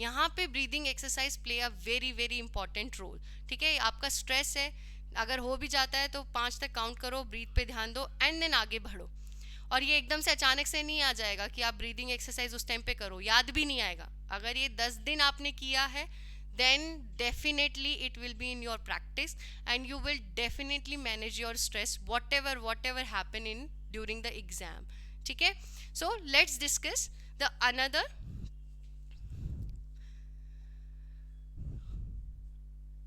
यहाँ पे breathing exercise play a very very important role. ठीक है, आपका स्ट्रेस है, अगर हो भी जाता है तो 5 तक काउंट करो, ब्रीथ पे ध्यान दो एंड देन आगे बढ़ो। और ये एकदम से अचानक से नहीं आ जाएगा कि आप ब्रीदिंग एक्सरसाइज उस टाइम पे करो, याद भी नहीं आएगा। अगर ये 10 दिन आपने किया है then definitely it will be in your practice and you will definitely manage your stress whatever happen in during the exam. ठीक है, so let's discuss the another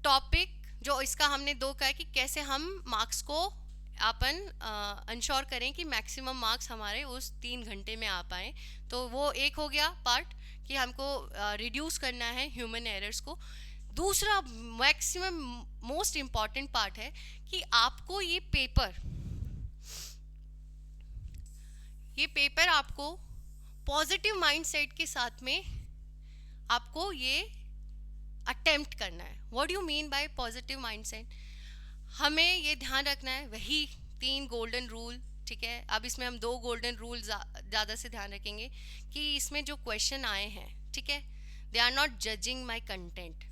topic. जो इसका हमने दो कहा कि कैसे हम मार्क्स को अपन इंश्योर करें कि मैक्सिमम मार्क्स हमारे उस 3 घंटे में आ पाए। तो वो एक हो गया पार्ट कि हमको रिड्यूस करना है ह्यूमन एरर्स को। दूसरा मैक्सिमम मोस्ट इम्पॉर्टेंट पार्ट है कि आपको ये पेपर आपको पॉजिटिव माइंडसेट के साथ में आपको ये अटेम्प्ट करना है। What do you mean by positive mindset? हमें ये ध्यान रखना है वही 3 गोल्डन रूल। ठीक है, अब इसमें हम 2 गोल्डन रूल ज़्यादा से ध्यान रखेंगे कि इसमें जो क्वेश्चन आए हैं, ठीक है, they are not judging my content.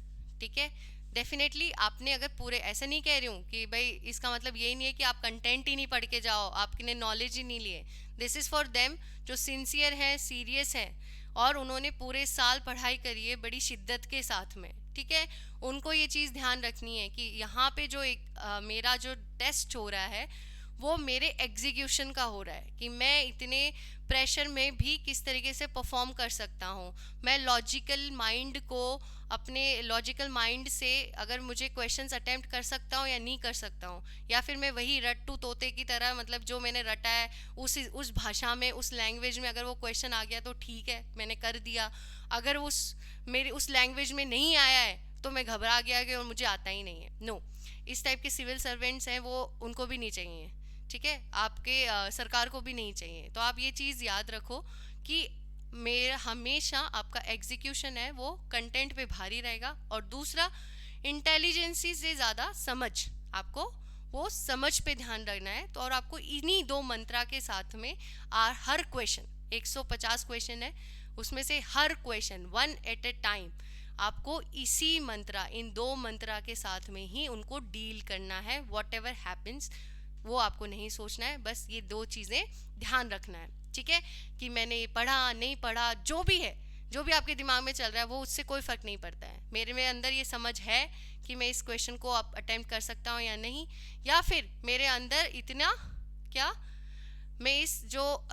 ठीक है, डेफिनेटली आपने अगर पूरे, ऐसा नहीं कह रही हूँ कि भाई इसका मतलब यही नहीं है कि आप कंटेंट ही नहीं पढ़ के जाओ, आपने नॉलेज ही नहीं लिए। दिस इज़ फॉर देम जो सिंसियर हैं, सीरियस हैं और उन्होंने पूरे साल पढ़ाई करी है बड़ी शिद्दत के साथ में। ठीक है, उनको ये चीज़ ध्यान रखनी है कि यहाँ पे जो मेरा जो टेस्ट हो रहा है वो मेरे एग्जीक्यूशन का हो रहा है कि मैं इतने प्रेशर में भी किस तरीके से परफॉर्म कर सकता हूँ। मैं लॉजिकल माइंड को, अपने लॉजिकल माइंड से अगर मुझे क्वेश्चंस अटेम्प्ट कर सकता हूँ या नहीं कर सकता हूँ, या फिर मैं वही रट्टू तोते की तरह, मतलब जो मैंने रटा है उस भाषा में, उस लैंग्वेज में अगर वो क्वेश्चन आ गया तो ठीक है, मैंने कर दिया। अगर मेरी उस लैंग्वेज में नहीं आया है तो मैं घबरा गया कि और मुझे आता ही नहीं है। नो, इस टाइप के सिविल सर्वेंट्स हैं वो, उनको भी नहीं चाहिए। ठीक है, आपके सरकार को भी नहीं चाहिए। तो आप ये चीज़ याद रखो कि मेरा हमेशा आपका एग्जीक्यूशन है वो कंटेंट पे भारी रहेगा। और दूसरा, इंटेलिजेंसी से ज़्यादा समझ, आपको वो समझ पे ध्यान रखना है। तो और आपको इन्हीं 2 मंत्रा के साथ में हर क्वेश्चन, 150 क्वेश्चन है, उसमें से हर क्वेश्चन 1 एट ए टाइम आपको इसी मंत्रा, इन 2 मंत्रा के साथ में ही उनको डील करना है। वॉट एवर हैपन्स वो आपको नहीं सोचना है, बस ये 2 चीज़ें ध्यान रखना है। ठीक है, कि मैंने ये पढ़ा नहीं पढ़ा, जो भी है, जो भी आपके दिमाग में चल रहा है वो उससे कोई फ़र्क नहीं पड़ता है। मेरे में अंदर ये समझ है कि मैं इस क्वेश्चन को अटेम्प्ट कर सकता हूँ या नहीं, या फिर मेरे अंदर इतना क्या, मैं इस जो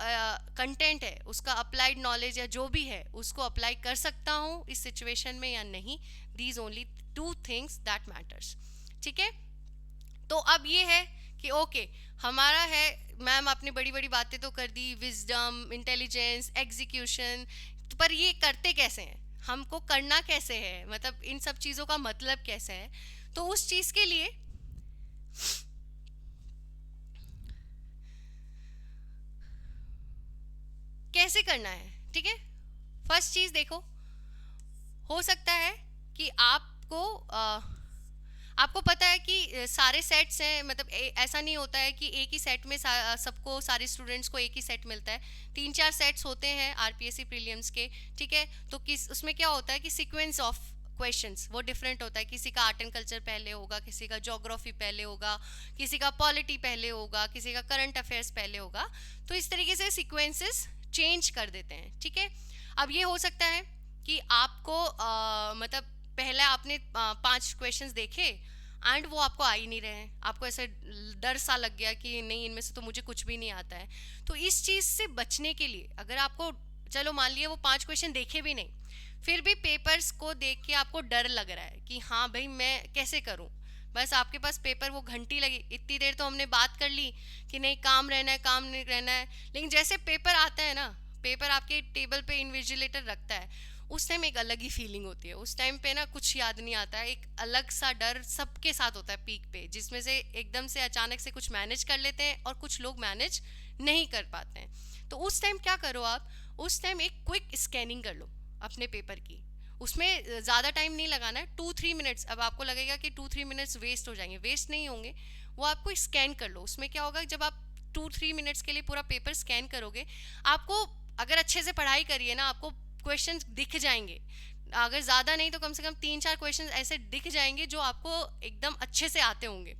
कंटेंट है उसका अप्लाइड नॉलेज या जो भी है उसको अप्लाई कर सकता हूँ इस सिचुएशन में या नहीं। These only 2 things that matters. ठीक है, तो अब ये है कि ओके, हमारा है, मैम आपने बड़ी बड़ी बातें तो कर दी, विजडम, इंटेलिजेंस, एग्जीक्यूशन, पर ये करते कैसे हैं, हमको करना कैसे है, मतलब इन सब चीज़ों का मतलब कैसे है। तो उस चीज़ के लिए कैसे करना है, ठीक है, फर्स्ट चीज़ देखो, हो सकता है कि आपको आपको पता है कि सारे सेट्स हैं, मतलब ऐसा नहीं होता है कि एक ही सेट में सबको, सारे स्टूडेंट्स को एक ही सेट मिलता है। 3-4 सेट्स होते हैं आरपीएससी प्रीलिम्स के, ठीक है। तो किस उसमें क्या होता है कि सीक्वेंस ऑफ क्वेश्चंस वो डिफरेंट होता है। किसी का आर्ट एंड कल्चर पहले होगा, किसी का ज्योग्राफी पहले होगा, किसी का पॉलिटी पहले होगा, किसी का करंट अफेयर्स पहले होगा। तो इस तरीके से सीक्वेंसेस चेंज कर देते हैं, ठीक है। अब ये हो सकता है कि आपको मतलब पहले आपने 5 क्वेश्चंस देखे एंड वो आपको आ ही नहीं रहे हैं, आपको ऐसे डर सा लग गया कि नहीं, इनमें से तो मुझे कुछ भी नहीं आता है। तो इस चीज़ से बचने के लिए, अगर आपको, चलो मान लिया वो 5 क्वेश्चन देखे भी नहीं, फिर भी पेपर्स को देख के आपको डर लग रहा है कि हाँ भाई मैं कैसे करूँ, बस आपके पास पेपर, वो घंटी लगी, इतनी देर तो हमने बात कर ली कि नहीं काम रहना है, काम नहीं रहना है, लेकिन जैसे पेपर आता है ना, पेपर आपके टेबल पे इन्विजिलेटर रखता है, उस टाइम एक अलग ही फीलिंग होती है। उस टाइम पे ना कुछ याद नहीं आता है, एक अलग सा डर सबके साथ होता है पीक पे, जिसमें से एकदम से अचानक से कुछ मैनेज कर लेते हैं और कुछ लोग मैनेज नहीं कर पाते हैं। तो उस टाइम क्या करो आप, उस टाइम एक क्विक स्कैनिंग कर लो अपने पेपर की। उसमें ज़्यादा टाइम नहीं लगाना है, 2-3 मिनट्स। अब आपको लगेगा कि 2-3 मिनट्स वेस्ट हो जाएंगे, वेस्ट नहीं होंगे, वो आपको स्कैन कर लो। उसमें क्या होगा, जब आप 2-3 मिनट्स के लिए पूरा पेपर स्कैन करोगे, आपको, अगर अच्छे से पढ़ाई करिए ना, आपको क्वेश्चंस दिख जाएंगे। अगर ज़्यादा नहीं तो कम से कम 3-4 क्वेश्चंस ऐसे दिख जाएंगे जो आपको एकदम अच्छे से आते होंगे।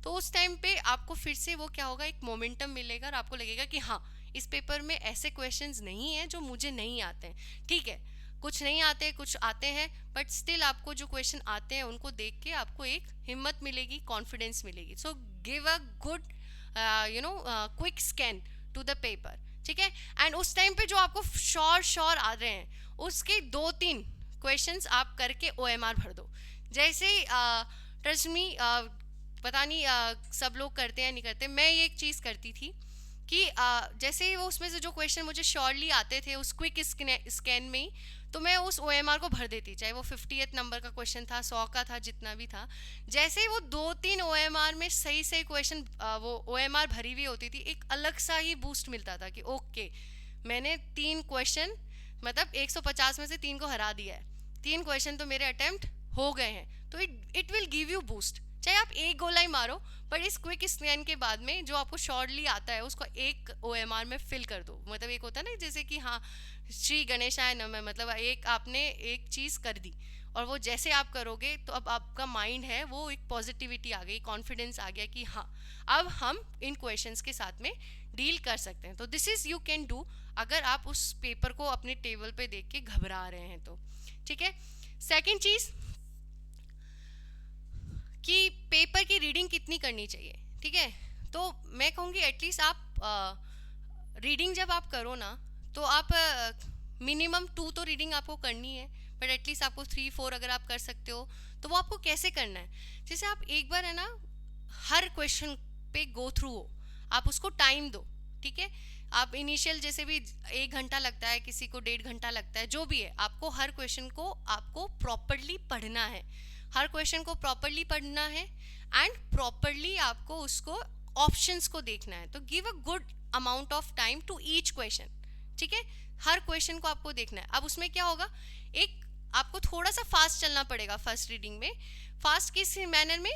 तो उस टाइम पे आपको फिर से वो क्या होगा, एक मोमेंटम मिलेगा और आपको लगेगा कि हाँ, इस पेपर में ऐसे क्वेश्चंस नहीं हैं जो मुझे नहीं आते हैं। ठीक है, कुछ नहीं आते, कुछ आते हैं, बट स्टिल आपको जो क्वेश्चन आते हैं उनको देख के आपको एक हिम्मत मिलेगी, कॉन्फिडेंस मिलेगी। So give a good quick scan to the paper, ठीक है। एंड उस टाइम पे जो आपको श्योर आ रहे हैं, उसके 2-3 क्वेश्चंस आप करके ओएमआर भर दो। जैसे ट्रस्ट मी, पता नहीं सब लोग करते हैं नहीं करते, मैं ये एक चीज़ करती थी कि जैसे ही वो उसमें से जो क्वेश्चन मुझे श्योरली आते थे उस क्विक स्कैन में ही, तो मैं उस ओएमआर को भर देती, चाहे वो 50th नंबर का क्वेश्चन था, 100 का था, जितना भी था। जैसे ही वो 2-3 ओएमआर में सही सही क्वेश्चन, वो ओएमआर भरी हुई होती थी, एक अलग सा ही बूस्ट मिलता था कि ओके, मैंने 3 क्वेश्चन, मतलब 150 में से 3 को हरा दिया है, 3 क्वेश्चन तो मेरे अटेम्प्ट हो गए हैं। तो it will give you boost, चाहे आप एक गोला ही मारो, बट इस क्विक स्कैन के बाद में जो आपको शॉर्टली आता है उसको एक ओएमआर में फिल कर दो। मतलब एक होता है ना, जैसे कि हाँ, श्री गणेशाय नमः, मतलब एक आपने एक चीज़ कर दी, और वो जैसे आप करोगे तो अब आपका माइंड है वो एक पॉजिटिविटी आ गई, कॉन्फिडेंस आ गया कि हाँ, अब हम इन क्वेश्चंस के साथ में डील कर सकते हैं। तो this is you can do, अगर आप उस पेपर को अपने टेबल पे देख के घबरा रहे हैं तो, ठीक है। सेकेंड चीज़ कि पेपर की रीडिंग कितनी करनी चाहिए, ठीक है। तो मैं कहूँगी एटलीस्ट आप रीडिंग जब आप करो ना, तो आप मिनिमम 2 तो रीडिंग आपको करनी है, बट एटलीस्ट आपको 3-4 अगर आप कर सकते हो तो वो आपको कैसे करना है, जैसे आप एक बार है ना हर क्वेश्चन पे गो थ्रू हो, आप उसको टाइम दो, ठीक है। आप इनिशियल जैसे भी 1 घंटा लगता है, किसी को 1.5 घंटा लगता है, जो भी है, आपको हर क्वेश्चन को आपको प्रॉपरली पढ़ना है, हर क्वेश्चन को प्रॉपरली पढ़ना है, एंड प्रॉपरली आपको उसको ऑप्शंस को देखना है। तो give a good amount of time to each question, ठीक है। हर क्वेश्चन को आपको देखना है। अब उसमें क्या होगा, एक आपको थोड़ा सा फास्ट चलना पड़ेगा फर्स्ट रीडिंग में। फास्ट किस मैनर में,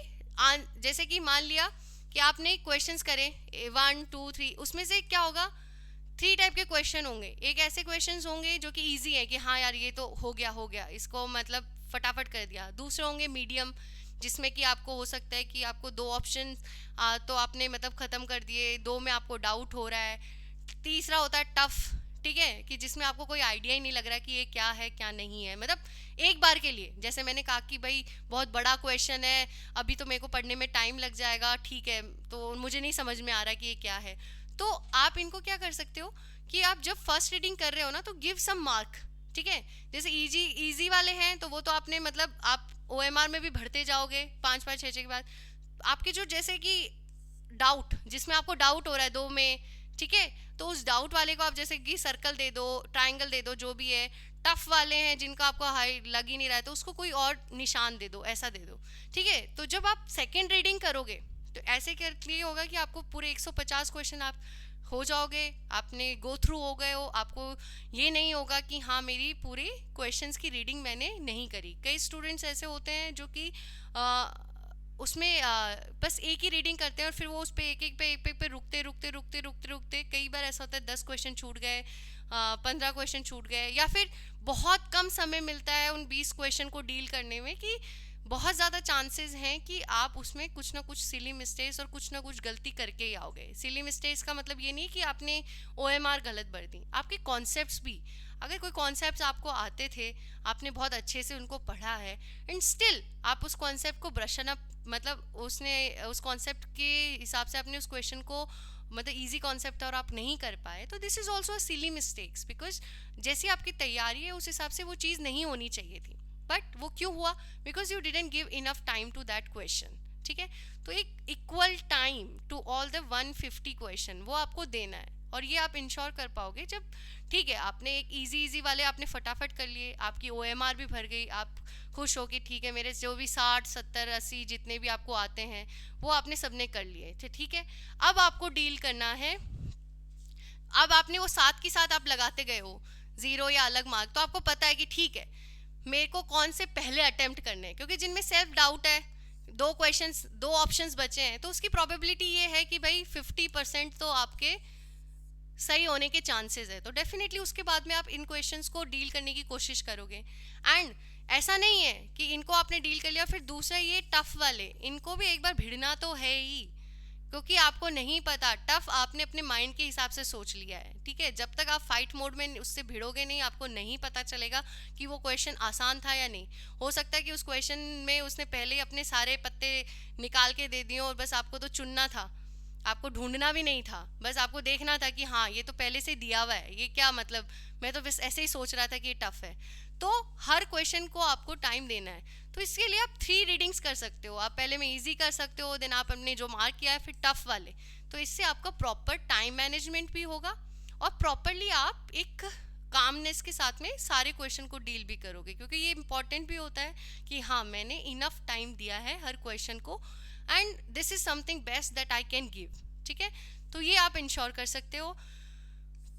जैसे कि मान लिया कि आपने क्वेश्चंस करे 1 2 3, उसमें से क्या होगा, 3 टाइप के क्वेश्चन होंगे। एक ऐसे क्वेश्चंस होंगे जो कि इजी है कि हाँ यार ये तो हो गया, इसको मतलब फटाफट कर दिया। दूसरे होंगे मीडियम, जिसमें कि आपको हो सकता है कि आपको 2 ऑप्शन तो आपने मतलब ख़त्म कर दिए, 2 में आपको डाउट हो रहा है। तीसरा होता है टफ, ठीक है, कि जिसमें आपको कोई आइडिया ही नहीं लग रहा कि ये क्या है क्या नहीं है, मतलब एक बार के लिए, जैसे मैंने कहा कि भाई बहुत बड़ा क्वेश्चन है, अभी तो मेरे को पढ़ने में टाइम लग जाएगा, ठीक है, तो मुझे नहीं समझ में आ रहा कि ये क्या है। तो आप इनको क्या कर सकते हो कि आप जब फर्स्ट रीडिंग कर रहे हो ना, तो गिव सम मार्क, ठीक है। जैसे इजी वाले हैं तो वो तो आपने मतलब आप ओएमआर में भी भरते जाओगे 5-5 6-6 के बाद। आपके जो जैसे कि डाउट, जिसमें आपको डाउट हो रहा है 2 में, ठीक है, तो उस डाउट वाले को आप जैसे कि सर्कल दे दो, ट्राइंगल दे दो, जो भी है। टफ वाले हैं जिनका आपको हाई लग ही नहीं रहा है, तो उसको कोई और निशान दे दो, ऐसा दे दो, ठीक है। तो जब आप सेकेंड रीडिंग करोगे तो ऐसे करके होगा कि आपको पूरे 150 क्वेश्चन आप हो जाओगे, आपने गो थ्रू हो गए हो, आपको ये नहीं होगा कि हाँ मेरी पूरी क्वेश्चंस की रीडिंग मैंने नहीं करी। कई स्टूडेंट्स ऐसे होते हैं जो कि उसमें बस एक ही रीडिंग करते हैं और फिर वो उस पे एक पे रुकते कई बार ऐसा होता है 10 क्वेश्चन छूट गए, 15 क्वेश्चन छूट गए, या फिर बहुत कम समय मिलता है उन 20 क्वेश्चन को डील करने में, कि बहुत ज़्यादा चांसेस हैं कि आप उसमें कुछ ना कुछ सिली मिस्टेक्स और कुछ ना कुछ गलती करके ही आओगे। सिली मिस्टेक्स का मतलब ये नहीं कि आपने ओएमआर गलत भर दी, आपके कॉन्सेप्ट्स भी, अगर कोई कॉन्सेप्ट्स आपको आते थे, आपने बहुत अच्छे से उनको पढ़ा है, एंड स्टिल आप उस कॉन्सेप्ट को ब्रशन अप, मतलब उसने उस कॉन्सेप्ट के हिसाब से आपने उस क्वेश्चन को, मतलब इजी कॉन्सेप्ट और आप नहीं कर पाए, तो this is also a silly mistakes, because जैसी आपकी तैयारी है उस हिसाब से वो चीज़ नहीं होनी चाहिए थी, बट वो क्यों हुआ? Because you didn't give enough time to that question. ठीक है, तो एक equal time to all the 150 question वो आपको देना है, और ये आप इंश्योर कर पाओगे जब, ठीक है, आपने एक इजी वाले आपने फटाफट कर लिए, आपकी ओएमआर भी भर गई, आप खुश हो कि ठीक है मेरे जो भी 60 70 80 जितने भी आपको आते हैं वो आपने सबने कर लिए थे। ठीक है, अब आपको डील करना है, अब आपने वो साथ की साथ आप लगाते गए हो जीरो या अलग मार्क, तो आपको पता है कि ठीक है मेरे को कौन से पहले अटेम्प्ट करने हैं, क्योंकि जिनमें सेल्फ डाउट है, दो क्वेश्चंस, दो ऑप्शंस बचे हैं, तो उसकी प्रोबेबिलिटी ये है कि भाई 50% तो आपके सही होने के चांसेस है, तो डेफिनेटली उसके बाद में आप इन क्वेश्चंस को डील करने की कोशिश करोगे। एंड ऐसा नहीं है कि इनको आपने डील कर लिया फिर दूसरा ये टफ वाले, इनको भी एक बार भिड़ना तो है ही, क्योंकि आपको नहीं पता, टफ आपने अपने माइंड के हिसाब से सोच लिया है। ठीक है, जब तक आप फाइट मोड में उससे भिड़ोगे नहीं, आपको नहीं पता चलेगा कि वो क्वेश्चन आसान था या नहीं। हो सकता है कि उस क्वेश्चन में उसने पहले ही अपने सारे पत्ते निकाल के दे दिए और बस आपको तो चुनना था, आपको ढूंढना भी नहीं था, बस आपको देखना था कि हाँ ये तो पहले से दिया हुआ है, ये क्या मतलब, मैं तो बस ऐसे ही सोच रहा था कि ये टफ है। तो हर क्वेश्चन को आपको टाइम देना है, तो इसके लिए आप 3 रीडिंग्स कर सकते हो, आप पहले में इजी कर सकते हो, देन आप अपने जो मार्क किया है फिर टफ वाले, तो इससे आपका प्रॉपर टाइम मैनेजमेंट भी होगा और प्रॉपरली आप एक कामनेस के साथ में सारे क्वेश्चन को डील भी करोगे, क्योंकि ये इंपॉर्टेंट भी होता है कि हाँ मैंने इनफ टाइम दिया है हर क्वेश्चन को, and this is something best that I can give. ठीक है, तो ये आप इंश्योर कर सकते हो।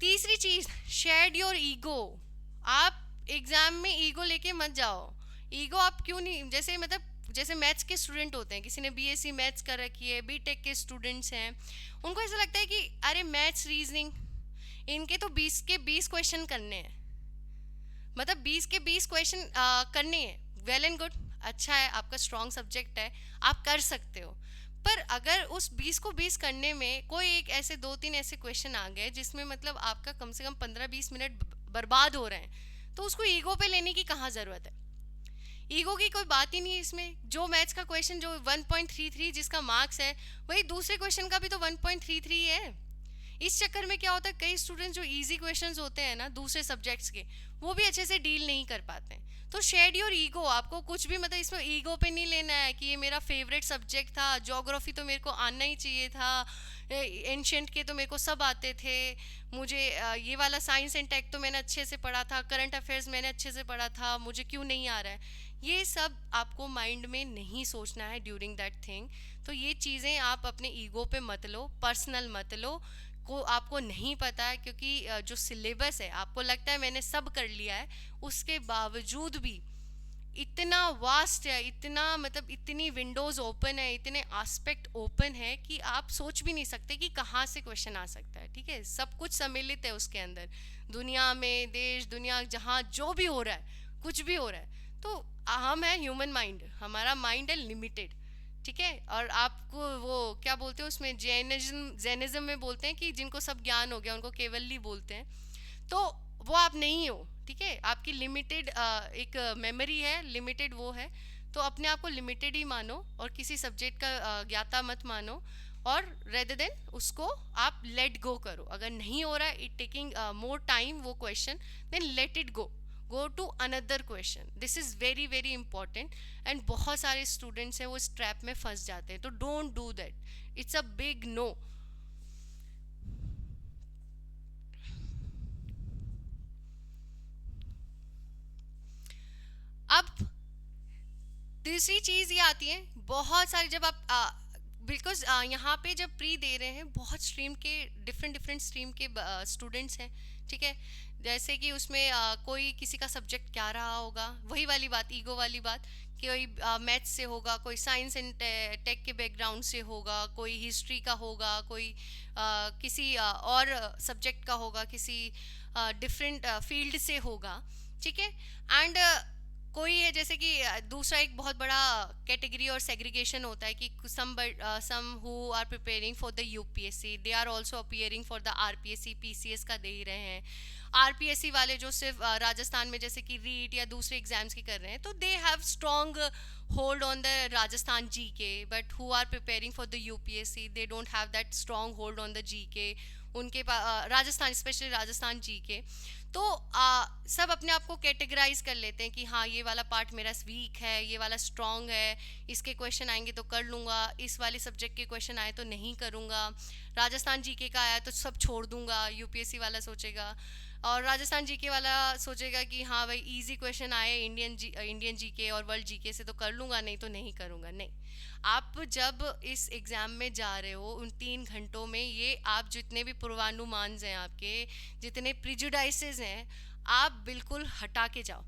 तीसरी चीज, शेड योर ईगो। आप एग्जाम में ईगो लेके मत जाओ। ईगो आप क्यों नहीं, जैसे मतलब जैसे मैथ्स के स्टूडेंट होते हैं, किसी ने बीएससी मैथ्स कर रखी है, बीटेक के स्टूडेंट्स हैं, उनको ऐसा लगता है कि अरे मैथ्स रीजनिंग इनके तो 20 के 20 क्वेश्चन करने हैं, मतलब 20 के 20 क्वेश्चन करने हैं, वेल एंड गुड, अच्छा है, आपका स्ट्रॉन्ग सब्जेक्ट है, आप कर सकते हो। पर अगर उस 20 को 20 करने में कोई एक ऐसे 2-3 ऐसे क्वेश्चन आ गए जिसमें मतलब आपका कम से कम 15-20 मिनट बर्बाद हो रहे हैं, तो उसको ईगो पे लेने की कहाँ ज़रूरत है? ईगो की कोई बात ही नहीं है इसमें। जो मैथ्स का क्वेश्चन जो 1.33 जिसका मार्क्स है, वही दूसरे क्वेश्चन का भी तो 1.33 है। इस चक्कर में क्या होता है, कई स्टूडेंट्स जो इजी क्वेश्चंस होते हैं ना दूसरे सब्जेक्ट्स के, वो भी अच्छे से डील नहीं कर पाते हैं। तो शेड योर ईगो, आपको कुछ भी मतलब इसमें ईगो पे नहीं लेना है कि ये मेरा फेवरेट सब्जेक्ट था, ज्योग्राफी तो मेरे को आना ही चाहिए था, एंशंट के तो मेरे को सब आते थे, मुझे ये वाला साइंस एंड टेक तो मैंने अच्छे से पढ़ा था, करंट अफेयर्स मैंने अच्छे से पढ़ा था, मुझे क्यों नहीं आ रहा है। ये सब आपको माइंड में नहीं सोचना है ड्यूरिंग दैट थिंग। तो ये चीज़ें आप अपने ईगो पे मत लो, पर्सनल मत लो, को आपको नहीं पता है, क्योंकि जो सिलेबस है आपको लगता है मैंने सब कर लिया है, उसके बावजूद भी इतना वास्ट है, इतना मतलब इतनी विंडोज ओपन है, इतने एस्पेक्ट ओपन है कि आप सोच भी नहीं सकते कि कहाँ से क्वेश्चन आ सकता है। ठीक है, सब कुछ सम्मिलित है उसके अंदर, दुनिया में, देश दुनिया जहाँ जो भी हो रहा है, कुछ भी हो रहा है। तो हम है ह्यूमन माइंड, हमारा माइंड है लिमिटेड। ठीक है, और आपको वो क्या बोलते हैं उसमें, जैनिज्म में बोलते हैं कि जिनको सब ज्ञान हो गया उनको केवल्ली बोलते हैं, तो वो आप नहीं हो। ठीक है, आपकी लिमिटेड एक मेमोरी है, लिमिटेड वो है, तो अपने आप को लिमिटेड ही मानो और किसी सब्जेक्ट का ज्ञाता मत मानो, और रेदर देन उसको आप लेट गो करो। अगर नहीं हो रहा है, इट टेकिंग मोर टाइम वो question, then let it go to another question. This is very very important, and बहुत सारे स्टूडेंट्स हैं वो इस ट्रैप में फंस जाते हैं, तो don't do that, it's a big no. अब दूसरी चीज ये आती है, बहुत सारी जब आप बिकॉज यहाँ पे जब प्री दे रहे हैं बहुत स्ट्रीम के डिफरेंट डिफरेंट स्ट्रीम के स्टूडेंट्स हैं, ठीक है। जैसे कि उसमें कोई किसी का सब्जेक्ट क्या रहा होगा, वही वाली बात, ईगो वाली बात, कि कोई मैथ्स से होगा, कोई साइंस एंड टेक के बैकग्राउंड से होगा, कोई हिस्ट्री का होगा, कोई किसी और सब्जेक्ट का होगा, किसी डिफरेंट फील्ड से होगा, ठीक है। एंड कोई है जैसे कि दूसरा एक बहुत बड़ा कैटेगरी और सेग्रीगेशन होता है कि some who are preparing for the UPSC, they are also appearing for the RPSC PCS का दे ही रहे हैं। आरपीएससी वाले जो सिर्फ राजस्थान में जैसे कि रीट या दूसरे एग्जाम्स की कर रहे हैं, तो they have strong hold on the Rajasthan GK, but who are preparing for the UPSC they don't have that strong hold on the GK. उनके पास राजस्थान, स्पेशली राजस्थान जीके, तो सब अपने आप को कैटेगराइज कर लेते हैं कि हाँ ये वाला पार्ट मेरा वीक है, ये वाला स्ट्रॉन्ग है, इसके क्वेश्चन आएंगे तो कर लूँगा, इस वाले सब्जेक्ट के क्वेश्चन आए तो नहीं करूँगा, राजस्थान जीके का आया तो सब छोड़ दूँगा, यूपीएससी वाला सोचेगा। और राजस्थान जीके वाला सोचेगा कि हाँ भाई इजी क्वेश्चन आए इंडियन जीके और वर्ल्ड जीके से तो कर लूँगा, नहीं तो नहीं करूँगा। नहीं, आप जब इस एग्ज़ाम में जा रहे हो उन 3 घंटों में ये आप जितने भी पूर्वानुमान हैं, आपके जितने प्रिजुडाइसेस हैं, आप बिल्कुल हटा के जाओ।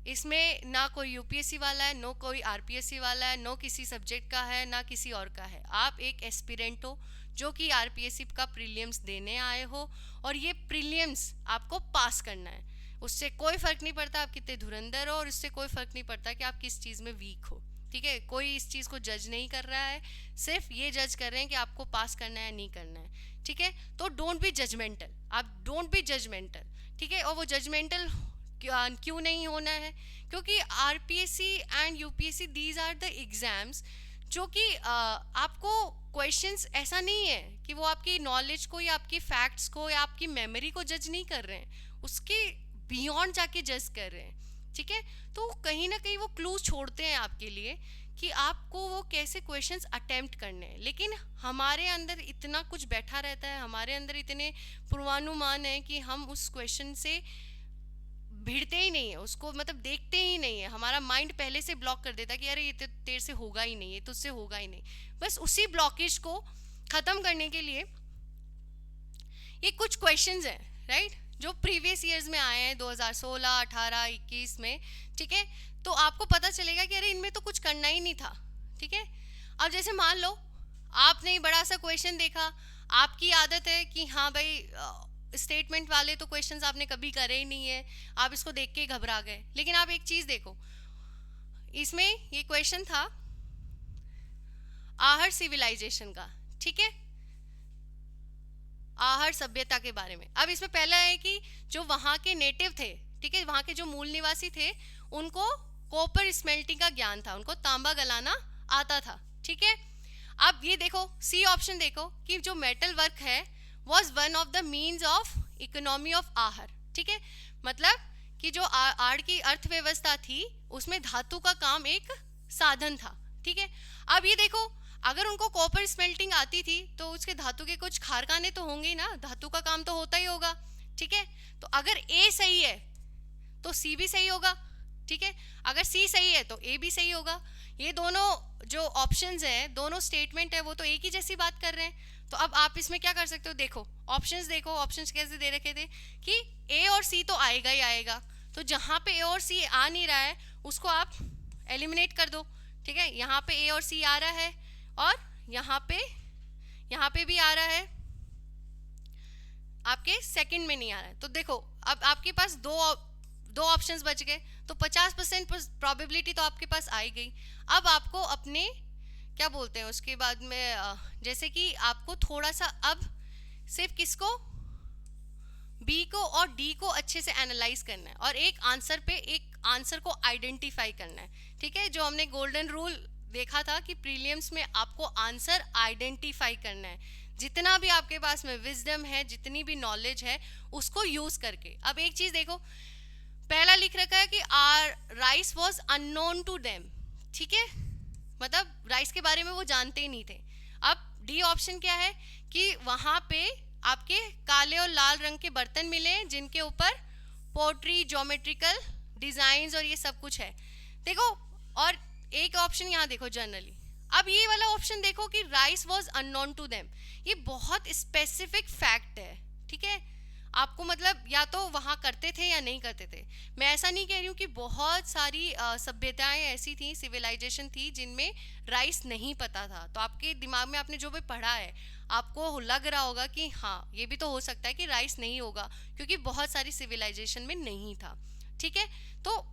इसमें ना कोई यूपीएससी वाला है, नो कोई आरपीएससी वाला है, नो किसी सब्जेक्ट का है, ना किसी और का है। आप एक एस्पिरेंट हो जो कि आरपीएससी का प्रीलिम्स देने आए हो, और ये प्रीलिम्स आपको पास करना है। उससे कोई फ़र्क नहीं पड़ता आप कितने धुरंधर हो, और इससे कोई फ़र्क नहीं पड़ता कि आप किस चीज़ में वीक हो, ठीक है। कोई इस चीज़ को जज नहीं कर रहा है, सिर्फ ये जज कर रहे हैं कि आपको पास करना है या नहीं करना है, ठीक है। तो डोंट बी जजमेंटल, आप डोंट बी जजमेंटल, ठीक है। और वो जजमेंटल क्यों नहीं होना है, क्योंकि RPSC and UPSC these are the exams जो कि आपको क्वेश्चंस ऐसा नहीं है कि वो आपकी नॉलेज को या आपकी फैक्ट्स को या आपकी मेमोरी को जज नहीं कर रहे हैं, उसके बियॉन्ड जाके जज कर रहे हैं, ठीक है। तो कहीं ना कहीं वो क्लूज छोड़ते हैं आपके लिए कि आपको वो कैसे क्वेश्चंस अटेम्प्ट करने हैं। लेकिन हमारे अंदर इतना कुछ बैठा रहता है, हमारे अंदर इतने पूर्वानुमान है कि हम उस क्वेश्चन से भिड़ते ही नहीं है, उसको मतलब देखते ही नहीं है। हमारा माइंड पहले से ब्लॉक कर देता है कि अरे ये तेरे से होगा ही नहीं, ये तुझसे होगा ही नहीं। बस उसी ब्लॉकेज को ख़त्म करने के लिए ये कुछ क्वेश्चंस हैं, राइट, जो प्रीवियस ईयर्स में आए हैं 2016, 18, 21 में, ठीक है। तो आपको पता चलेगा कि अरे इनमें तो कुछ करना ही नहीं था, ठीक है। अब जैसे मान लो आपने बड़ा सा क्वेश्चन देखा, आपकी आदत है कि हाँ भाई स्टेटमेंट वाले तो क्वेश्चंस आपने कभी करे ही नहीं है, आप इसको देख के घबरा गए। लेकिन आप एक चीज़ देखो, इसमें ये क्वेश्चन था आहर सिविलाइजेशन का, ठीक है, आहर सभ्यता के बारे में। अब इसमें पहला है कि जो वहाँ के नेटिव थे, ठीक है, वहाँ के जो मूल निवासी थे, उनको कॉपर स्मेल्टिंग का ज्ञान था, उनको तांबा गलाना आता था, ठीक है। अब ये देखो सी ऑप्शन देखो कि जो मेटल वर्क है was one of the means of economy of आहर, ठीक है। मतलब कि जो आड़ की अर्थव्यवस्था थी उसमें धातु का काम एक साधन था, ठीक है। अब ये देखो अगर उनको कॉपर स्मेल्टिंग आती थी तो उसके धातु के कुछ कारखाने तो होंगे ना, धातु का काम तो होता ही होगा, ठीक है। तो अगर ए सही है तो सी भी सही होगा, ठीक है। अगर सी सही है तो ए भी सही होगा। ये दोनों जो ऑप्शंस हैं, दोनों स्टेटमेंट है, वो तो एक ही जैसी बात कर रहे हैं। तो अब आप इसमें क्या कर सकते हो, देखो ऑप्शंस देखो, ऑप्शंस कैसे दे रखे थे कि ए और सी तो आएगा ही आएगा। तो जहाँ पे ए और सी आ नहीं रहा है उसको आप एलिमिनेट कर दो, ठीक है। यहाँ पे ए और सी आ रहा है और यहाँ पे भी आ रहा है, आपके सेकंड में नहीं आ रहा है। तो देखो अब आपके पास दो ऑप्शंस बच गए, तो 50% प्रोबेबिलिटी तो आपके पास आई गई। अब आपको अपने क्या बोलते हैं उसके बाद में जैसे कि आपको थोड़ा सा अब सिर्फ किसको, बी को और डी को अच्छे से एनालाइज करना है और एक आंसर को आइडेंटिफाई करना है, ठीक है। जो हमने गोल्डन रूल देखा था कि प्रीलिम्स में आपको आंसर आइडेंटिफाई करना है, जितना भी आपके पास में विजडम है, जितनी भी नॉलेज है, उसको यूज करके। अब एक चीज देखो, पहला लिख रखा है कि are rice was unknown to them, ठीक है, मतलब राइस के बारे में वो जानते ही नहीं थे। अब डी ऑप्शन क्या है कि वहां पे आपके काले और लाल रंग के बर्तन मिले जिनके ऊपर पोट्री, ज्योमेट्रिकल डिजाइन्स और ये सब कुछ है, देखो। और एक ऑप्शन यहाँ देखो, जनरली अब ये वाला ऑप्शन देखो कि rice was unknown to them, ये बहुत स्पेसिफिक फैक्ट है, ठीक है। आपको मतलब या तो वहाँ करते थे या नहीं करते थे। मैं ऐसा नहीं कह रही हूँ कि बहुत सारी सभ्यताएं ऐसी थी, सिविलाइजेशन थी जिनमें राइस नहीं पता था, तो आपके दिमाग में आपने जो भी पढ़ा है आपको लग रहा होगा कि हाँ ये भी तो हो सकता है कि राइस नहीं होगा, क्योंकि बहुत सारी सिविलाइजेशन में नहीं था, ठीक है। तो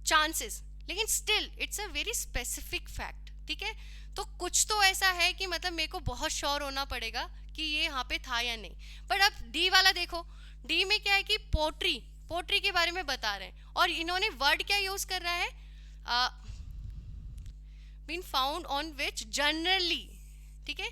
चांसेस, लेकिन still it's a very specific fact, ठीक है। तो कुछ तो ऐसा है कि मतलब मेरे को बहुत श्योर होना पड़ेगा कि ये यहाँ पे था या नहीं। बट अब डी वाला देखो, डी में क्या है कि पोट्री, पोट्री के बारे में बता रहे हैं, और इन्होंने वर्ड क्या यूज कर रहा है, been found on which generally, ठीक है,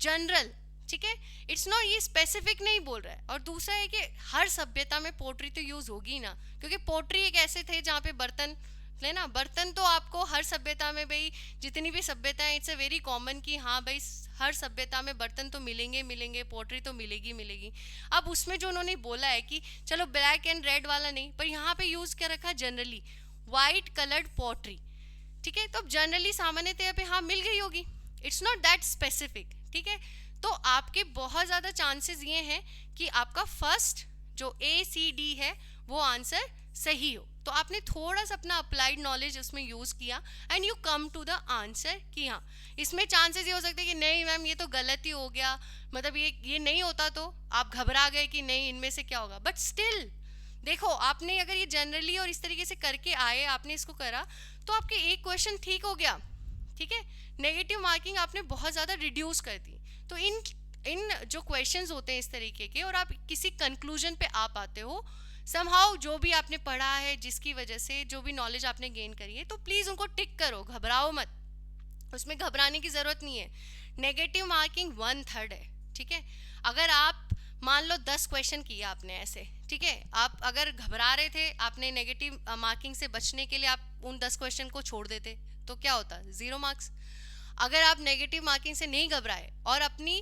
जनरल, ठीक है। इट्स नॉट, ये स्पेसिफिक नहीं बोल रहा है। और दूसरा है कि हर सभ्यता में पोट्री तो यूज होगी ना, क्योंकि पोट्री एक ऐसे थे जहाँ पे बर्तन लेना, बर्तन तो आपको हर सभ्यता में, भाई जितनी भी सभ्यता है इट्स अ वेरी कॉमन कि हाँ भाई हर सभ्यता में बर्तन तो मिलेंगे मिलेंगे, पोट्री तो मिलेगी मिलेगी। अब उसमें जो उन्होंने बोला है कि चलो ब्लैक एंड रेड वाला नहीं, पर यहाँ पे यूज क्या रखा, जनरली वाइट कलर्ड पोट्री, ठीक है। तो अब जनरली सामान्यतः पे हाँ मिल गई होगी, इट्स नॉट दैट स्पेसिफिक, ठीक है। तो आपके बहुत ज़्यादा चांसेस ये हैं कि आपका फर्स्ट जो ए सी डी है वो आंसर सही हो। तो आपने थोड़ा सा अपना अप्लाइड नॉलेज उसमें यूज़ किया and you come to the answer कि हाँ, इसमें चांसेस ये हो सकते हैं कि नहीं मैम ये तो गलत ही हो गया, मतलब ये नहीं होता, तो आप घबरा गए कि नहीं इनमें से क्या होगा। बट स्टिल देखो, आपने अगर ये जनरली और इस तरीके से करके आए, आपने इसको करा, तो आपके एक क्वेश्चन ठीक हो गया, ठीक है। नेगेटिव मार्किंग आपने बहुत ज़्यादा रिड्यूस कर दी। तो इन जो क्वेश्चंस होते हैं इस तरीके के, और आप किसी कंक्लूजन पे आ पाते हो समहाउ, जो भी आपने पढ़ा है, जिसकी वजह से जो भी नॉलेज आपने गेन करी है, तो प्लीज़ उनको टिक करो, घबराओ मत, उसमें घबराने की ज़रूरत नहीं है। नेगेटिव मार्किंग 1/3 है, ठीक है। अगर आप मान लो 10 क्वेश्चन किया आपने ऐसे, ठीक है, आप अगर घबरा रहे थे, आपने नेगेटिव मार्किंग से बचने के लिए आप उन 10 क्वेश्चन को छोड़ देते, तो क्या होता, 0 मार्क्स। अगर आप नेगेटिव मार्किंग से नहीं घबराए और अपनी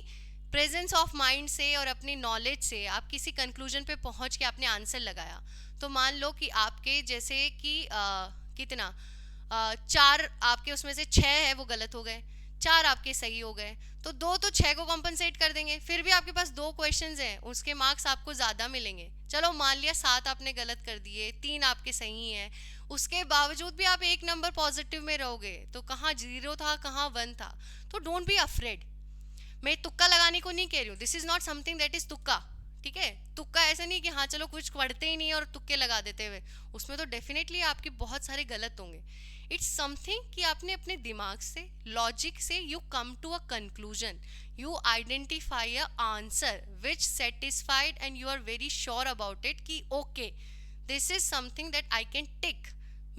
प्रेजेंस ऑफ माइंड से और अपनी नॉलेज से आप किसी कंक्लूजन पे पहुंच के आपने आंसर लगाया, तो मान लो कि आपके जैसे कि कितना 4 आपके उसमें से 6 है वो गलत हो गए, 4 आपके सही हो गए, तो 2 तो 6 को कॉम्पनसेट कर देंगे। फिर भी आपके पास 2 क्वेश्चंस हैं, उसके मार्क्स आपको ज़्यादा मिलेंगे। चलो मान लिया 7 आपने गलत कर दिए, 3 आपके सही हैं, उसके बावजूद भी आप 1 नंबर पॉजिटिव में रहोगे, तो कहाँ 0 था कहाँ 1 था। तो डोंट बी अफ्रेड। मैं तुक्का लगाने को नहीं कह रही हूँ, this is not something that is तुक्का, ठीक है। तुक्का ऐसा नहीं कि हाँ चलो कुछ पढ़ते ही नहीं और तुक्के लगा देते हुए, उसमें तो डेफिनेटली आपके बहुत सारे गलत होंगे। इट्स समथिंग कि आपने अपने दिमाग से, लॉजिक से you come to a conclusion, you identify a answer which satisfied and you are very sure about it कि okay this is something that I can tick,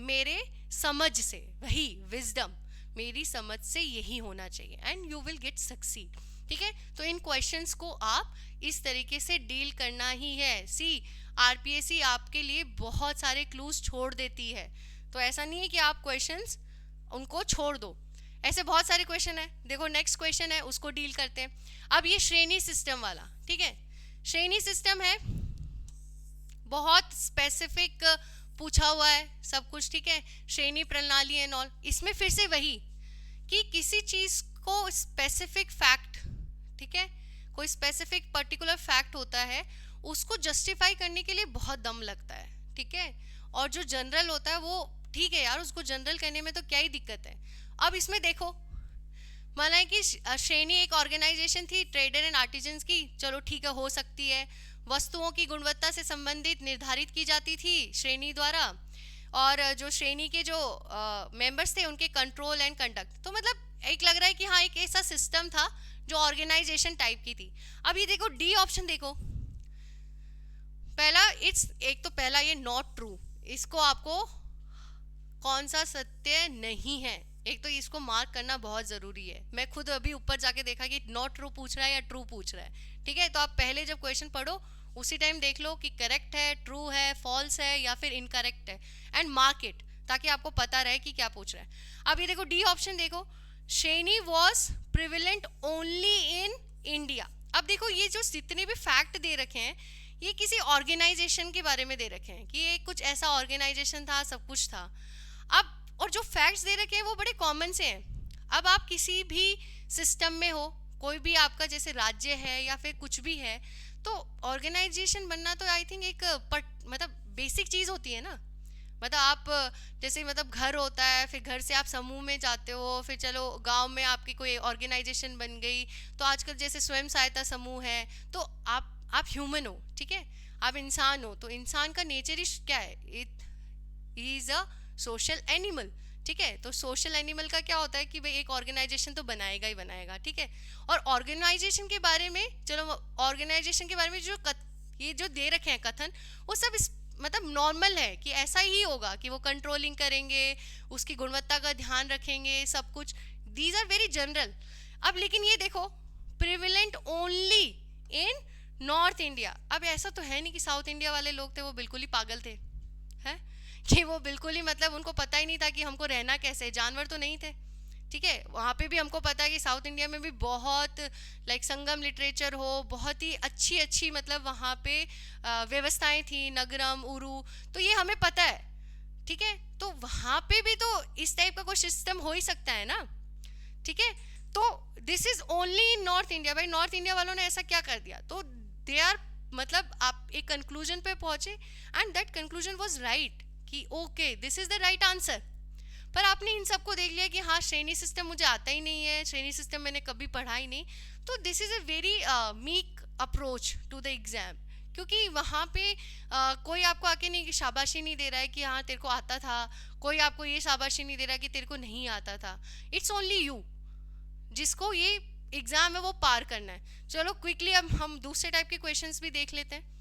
मेरे समझ से, वही विजडम, मेरी समझ से यही होना चाहिए, and you will get succeed, ठीक है। तो इन क्वेश्चंस को आप इस तरीके से डील करना ही है। सी आरपीएससी आपके लिए बहुत सारे क्लूज छोड़ देती है, तो ऐसा नहीं है कि आप क्वेश्चंस उनको छोड़ दो, ऐसे बहुत सारे क्वेश्चन है। देखो नेक्स्ट क्वेश्चन है, उसको डील करते हैं। अब ये श्रेणी सिस्टम वाला, ठीक है, श्रेणी सिस्टम है, बहुत स्पेसिफिक पूछा हुआ है सब कुछ, ठीक है, श्रेणी प्रणाली एंड ऑल। इसमें फिर से वही कि किसी चीज को स्पेसिफिक फैक्ट, ठीक है, कोई स्पेसिफिक पर्टिकुलर फैक्ट होता है, उसको जस्टिफाई करने के लिए बहुत दम लगता है, ठीक है। और जो जनरल होता है वो ठीक है यार, उसको जनरल करने में तो क्या ही दिक्कत है। अब इसमें देखो, माना है कि श्रेणी एक ऑर्गेनाइजेशन थी ट्रेडर एंड आर्टिजन्स की, चलो ठीक है हो सकती है। वस्तुओं की गुणवत्ता से संबंधित निर्धारित की जाती थी श्रेणी द्वारा, और जो श्रेणी के जो मेंबर्स थे उनके कंट्रोल एंड कंडक्ट। तो मतलब एक लग रहा है कि हाँ एक ऐसा सिस्टम था जो ऑर्गेनाइजेशन टाइप की थी। अब ये देखो डी ऑप्शन देखो, पहला इट्स, एक तो पहला ये नॉट ट्रू, इसको आपको कौन सा सत्य नहीं है, एक तो इसको मार्क करना बहुत ज़रूरी है। मैं खुद अभी ऊपर जाके देखा कि नॉट ट्रू पूछ रहा है या ट्रू पूछ रहा है, ठीक है। तो आप पहले जब क्वेश्चन पढ़ो उसी टाइम देख लो कि करेक्ट है, ट्रू है, फॉल्स है या फिर इनकरेक्ट है, एंड मार्क इट, ताकि आपको पता रहे कि क्या पूछ रहा है। अब ये देखो डी ऑप्शन देखो, श्रेणी was prevalent only in India. अब देखो ये जो जितने भी फैक्ट दे रखे हैं ये किसी ऑर्गेनाइजेशन के बारे में दे रखे हैं कि ये कुछ ऐसा ऑर्गेनाइजेशन था, सब कुछ था। अब और जो फैक्ट्स दे रखे हैं वो बड़े कॉमन से हैं। अब आप किसी भी सिस्टम में हो, कोई भी आपका जैसे राज्य है या फिर कुछ भी है, तो ऑर्गेनाइजेशन बनना तो आई थिंक एक मतलब बेसिक चीज़ होती है ना। मतलब आप जैसे मतलब घर होता है, फिर घर से आप समूह में जाते हो, फिर चलो गांव में आपकी कोई ऑर्गेनाइजेशन बन गई, तो आजकल जैसे स्वयं सहायता समूह है, तो आप ह्यूमन हो, ठीक है, आप इंसान हो, तो इंसान का नेचर ही क्या है, it is a social animal. ठीक है, तो सोशल एनिमल का क्या होता है कि भाई एक ऑर्गेनाइजेशन तो बनाएगा ही बनाएगा, ठीक है। और ऑर्गेनाइजेशन के बारे में, चलो ऑर्गेनाइजेशन के बारे में जो ये जो दे रखे हैं कथन, वो सब मतलब नॉर्मल है कि ऐसा ही होगा कि वो कंट्रोलिंग करेंगे, उसकी गुणवत्ता का ध्यान रखेंगे, सब कुछ, दीज आर वेरी जनरल। अब लेकिन ये देखो, prevalent only in north India. अब ऐसा तो है नहीं कि साउथ इंडिया वाले लोग थे वो बिल्कुल ही पागल थे, है कि वो बिल्कुल ही मतलब उनको पता ही नहीं था कि हमको रहना कैसे है, जानवर तो नहीं थे, ठीक है। वहाँ पे भी हमको पता है कि साउथ इंडिया में भी बहुत लाइक संगम लिटरेचर हो, बहुत ही अच्छी अच्छी मतलब वहाँ पे व्यवस्थाएं थी, नगरम उरु, तो ये हमें पता है, ठीक है। तो वहाँ पे भी तो इस टाइप का कोई सिस्टम हो ही सकता है ना, ठीक है। तो this is only in north India. भाई नॉर्थ इंडिया वालों ने ऐसा क्या कर दिया, तो दे आर मतलब आप एक कंक्लूजन पे पहुंचे and that conclusion was right कि okay this is the right answer. पर आपने इन सबको देख लिया कि हाँ श्रेणी सिस्टम मुझे आता ही नहीं है, श्रेणी सिस्टम मैंने कभी पढ़ा ही नहीं, तो this is a very meek approach to the exam. क्योंकि वहाँ पे कोई आपको आके नहीं शाबाशी नहीं दे रहा है कि हाँ तेरे को आता था, कोई आपको ये शाबाशी नहीं दे रहा है कि तेरे को नहीं आता था। इट्स ओनली यू जिसको ये एग्जाम है वो पार करना है। चलो क्विकली अब हम दूसरे टाइप के क्वेश्चंस भी देख लेते हैं।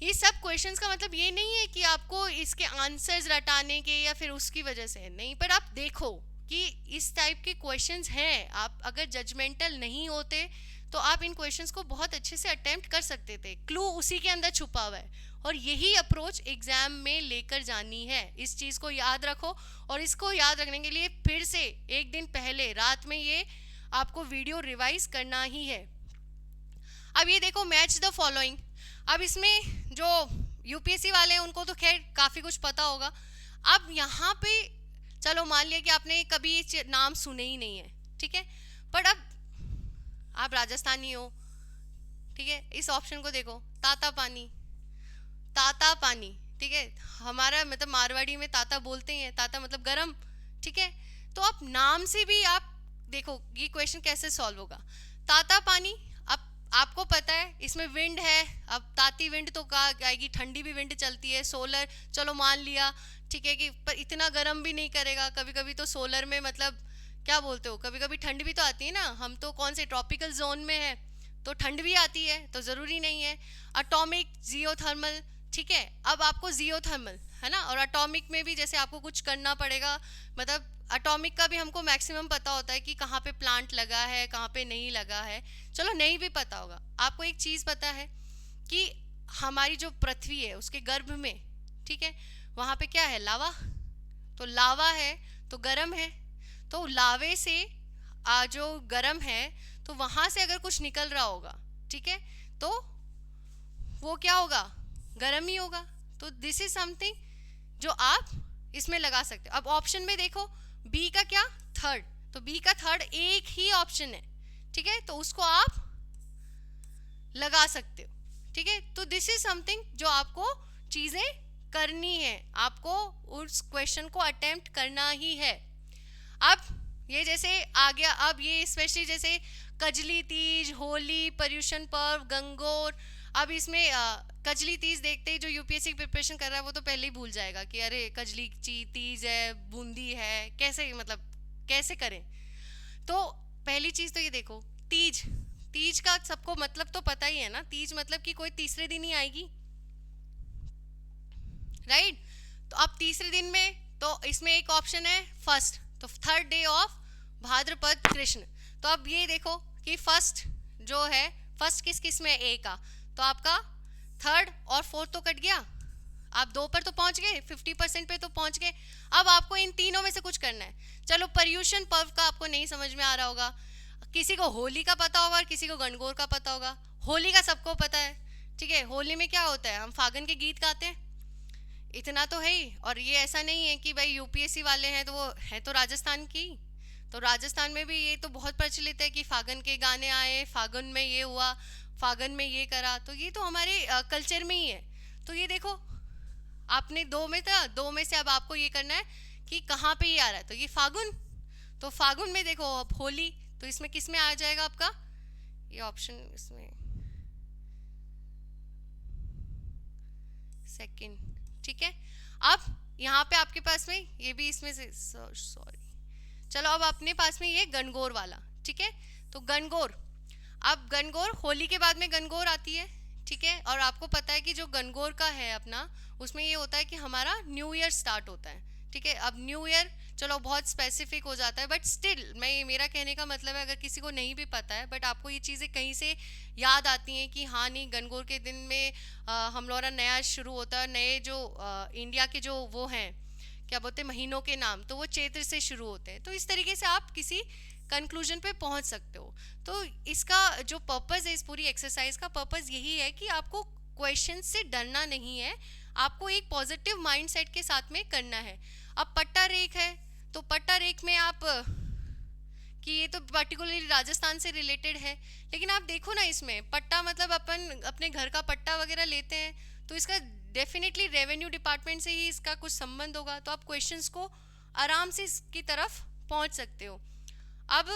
ये सब क्वेश्चंस का मतलब ये नहीं है कि आपको इसके आंसर्स रटाने के या फिर उसकी वजह से नहीं, पर आप देखो कि इस टाइप के क्वेश्चंस हैं, आप अगर जजमेंटल नहीं होते तो आप इन क्वेश्चंस को बहुत अच्छे से अटेम्प्ट कर सकते थे। क्लू उसी के अंदर छुपा हुआ है और यही अप्रोच एग्जाम में लेकर जानी है। इस चीज़ को याद रखो और इसको याद रखने के लिए फिर से एक दिन पहले रात में ये आपको वीडियो रिवाइज करना ही है। अब ये देखो, मैच द फॉलोइंग। अब इसमें जो यूपीएससी वाले हैं उनको तो खैर काफ़ी कुछ पता होगा। अब यहाँ पे चलो मान लिया कि आपने कभी नाम सुने ही नहीं है, ठीक है, बट अब आप राजस्थानी हो, ठीक है, इस ऑप्शन को देखो, ताता पानी, ताता पानी, ठीक है, हमारा मतलब मारवाड़ी में ताता बोलते हैं, ताता मतलब गरम, ठीक है। तो आप नाम से भी आप देखो ये क्वेश्चन कैसे सॉल्व होगा। ताता पानी, अब आपको पता है इसमें विंड है, अब ताती विंड तो कहा आएगी, ठंडी भी विंड चलती है, सोलर चलो मान लिया, ठीक है, कि पर इतना गर्म भी नहीं करेगा। कभी कभी तो सोलर में मतलब क्या बोलते हो, कभी कभी ठंड भी तो आती है ना, हम तो कौन से ट्रॉपिकल जोन में है तो ठंड भी आती है, तो ज़रूरी नहीं है। अटोमिक, जियोथर्मल, ठीक है, अब आपको जियोथर्मल है ना, और एटॉमिक में भी जैसे आपको कुछ करना पड़ेगा, मतलब एटॉमिक का भी हमको मैक्सिमम पता होता है कि कहाँ पे प्लांट लगा है कहाँ पे नहीं लगा है। चलो नहीं भी पता होगा, आपको एक चीज़ पता है कि हमारी जो पृथ्वी है उसके गर्भ में, ठीक है, वहाँ पे क्या है, लावा, तो लावा है तो गर्म है, तो लावे से जो गर्म है तो वहाँ से अगर कुछ निकल रहा होगा, ठीक है, तो वो क्या होगा, गर्म ही होगा। तो दिस इज समथिंग जो आप इसमें लगा सकते हो। अब ऑप्शन में देखो बी का क्या, थर्ड, तो बी का थर्ड एक ही ऑप्शन है, ठीक है, तो उसको आप लगा सकते हो, ठीक है। तो दिस इज समथिंग जो आपको चीजें करनी है, आपको उस क्वेश्चन को अटेम्प्ट करना ही है। अब ये जैसे आ गया, अब ये स्पेशली जैसे कजली तीज, होली, पर्यूषण पर्व, गंगोर, अब इसमें कजली तीज देखते ही जो यूपीएससी की प्रिपरेशन कर रहा है वो तो पहले ही भूल जाएगा कि अरे कजली तीज है, बूंदी है, कैसे मतलब कैसे करें। तो पहली चीज तो ये देखो, तीज, तीज का सबको मतलब तो पता ही है ना, तीज मतलब कि कोई तीसरे दिन ही आएगी, राइट। तो अब तीसरे दिन में तो इसमें एक ऑप्शन है फर्स्ट, तो थर्ड डे ऑफ भाद्रपद कृष्ण। तो अब ये देखो कि फर्स्ट जो है, फर्स्ट किस किस में है, ए का, तो आपका थर्ड और फोर्थ तो कट गया, आप दो पर तो पहुंच गए, 50% पे तो पहुंच गए। अब आपको इन तीनों में से कुछ करना है। चलो पर्यूषण पर्व का आपको नहीं समझ में आ रहा होगा, किसी को होली का पता होगा और किसी को गणगौर का पता होगा। होली का सबको पता है, ठीक है, होली में क्या होता है, हम फागन के गीत गाते हैं, इतना तो है ही। और ये ऐसा नहीं है कि भाई यूपीएससी वाले हैं तो वो है तो राजस्थान की, तो राजस्थान में भी ये तो बहुत प्रचलित है कि फागन के गाने आए, फागुन में ये हुआ, फागन में ये करा, तो ये तो हमारे कल्चर में ही है। तो ये देखो, आपने दो में था, दो में से अब आपको ये करना है कि कहाँ पे ये आ रहा है, तो ये फागुन, तो फागुन में देखो अब होली, तो इसमें किस में आ जाएगा आपका ये ऑप्शन, इसमें सेकंड। ठीक है, अब यहाँ पे आपके पास में ये भी इसमें से, सॉरी, चलो अब अपने पास में ये गणगौर वाला। ठीक है, तो गणगौर, अब गणगौर होली के बाद में गणगौर आती है। ठीक है, और आपको पता है कि जो गणगौर का है अपना, उसमें ये होता है कि हमारा न्यू ईयर स्टार्ट होता है। ठीक है, अब न्यू ईयर चलो बहुत स्पेसिफिक हो जाता है, बट स्टिल मैं, मेरा कहने का मतलब है अगर किसी को नहीं भी पता है बट आपको ये चीज़ें कहीं से याद आती हैं कि हाँ नहीं, गणगौर के दिन में हम लोग नया शुरू होता है, नए जो इंडिया के जो वो हैं क्या बोलते हैं महीनों के नाम, तो वो चैत्र से शुरू होते हैं, तो इस तरीके से आप किसी कंक्लूजन पे पहुंच सकते हो। तो इसका जो पर्पस है, इस पूरी एक्सरसाइज का पर्पस यही है कि आपको क्वेश्चन से डरना नहीं है, आपको एक पॉजिटिव माइंडसेट के साथ में करना है। अब पट्टा रेख है, तो पट्टा रेख में आप कि ये तो पर्टिकुलरली राजस्थान से रिलेटेड है, लेकिन आप देखो ना इसमें पट्टा मतलब अपन अपने घर का पट्टा वगैरह लेते हैं, तो इसका डेफिनेटली रेवेन्यू डिपार्टमेंट से ही इसका कुछ संबंध होगा, तो आप क्वेश्चंस को आराम से इसकी तरफ पहुंच सकते हो। अब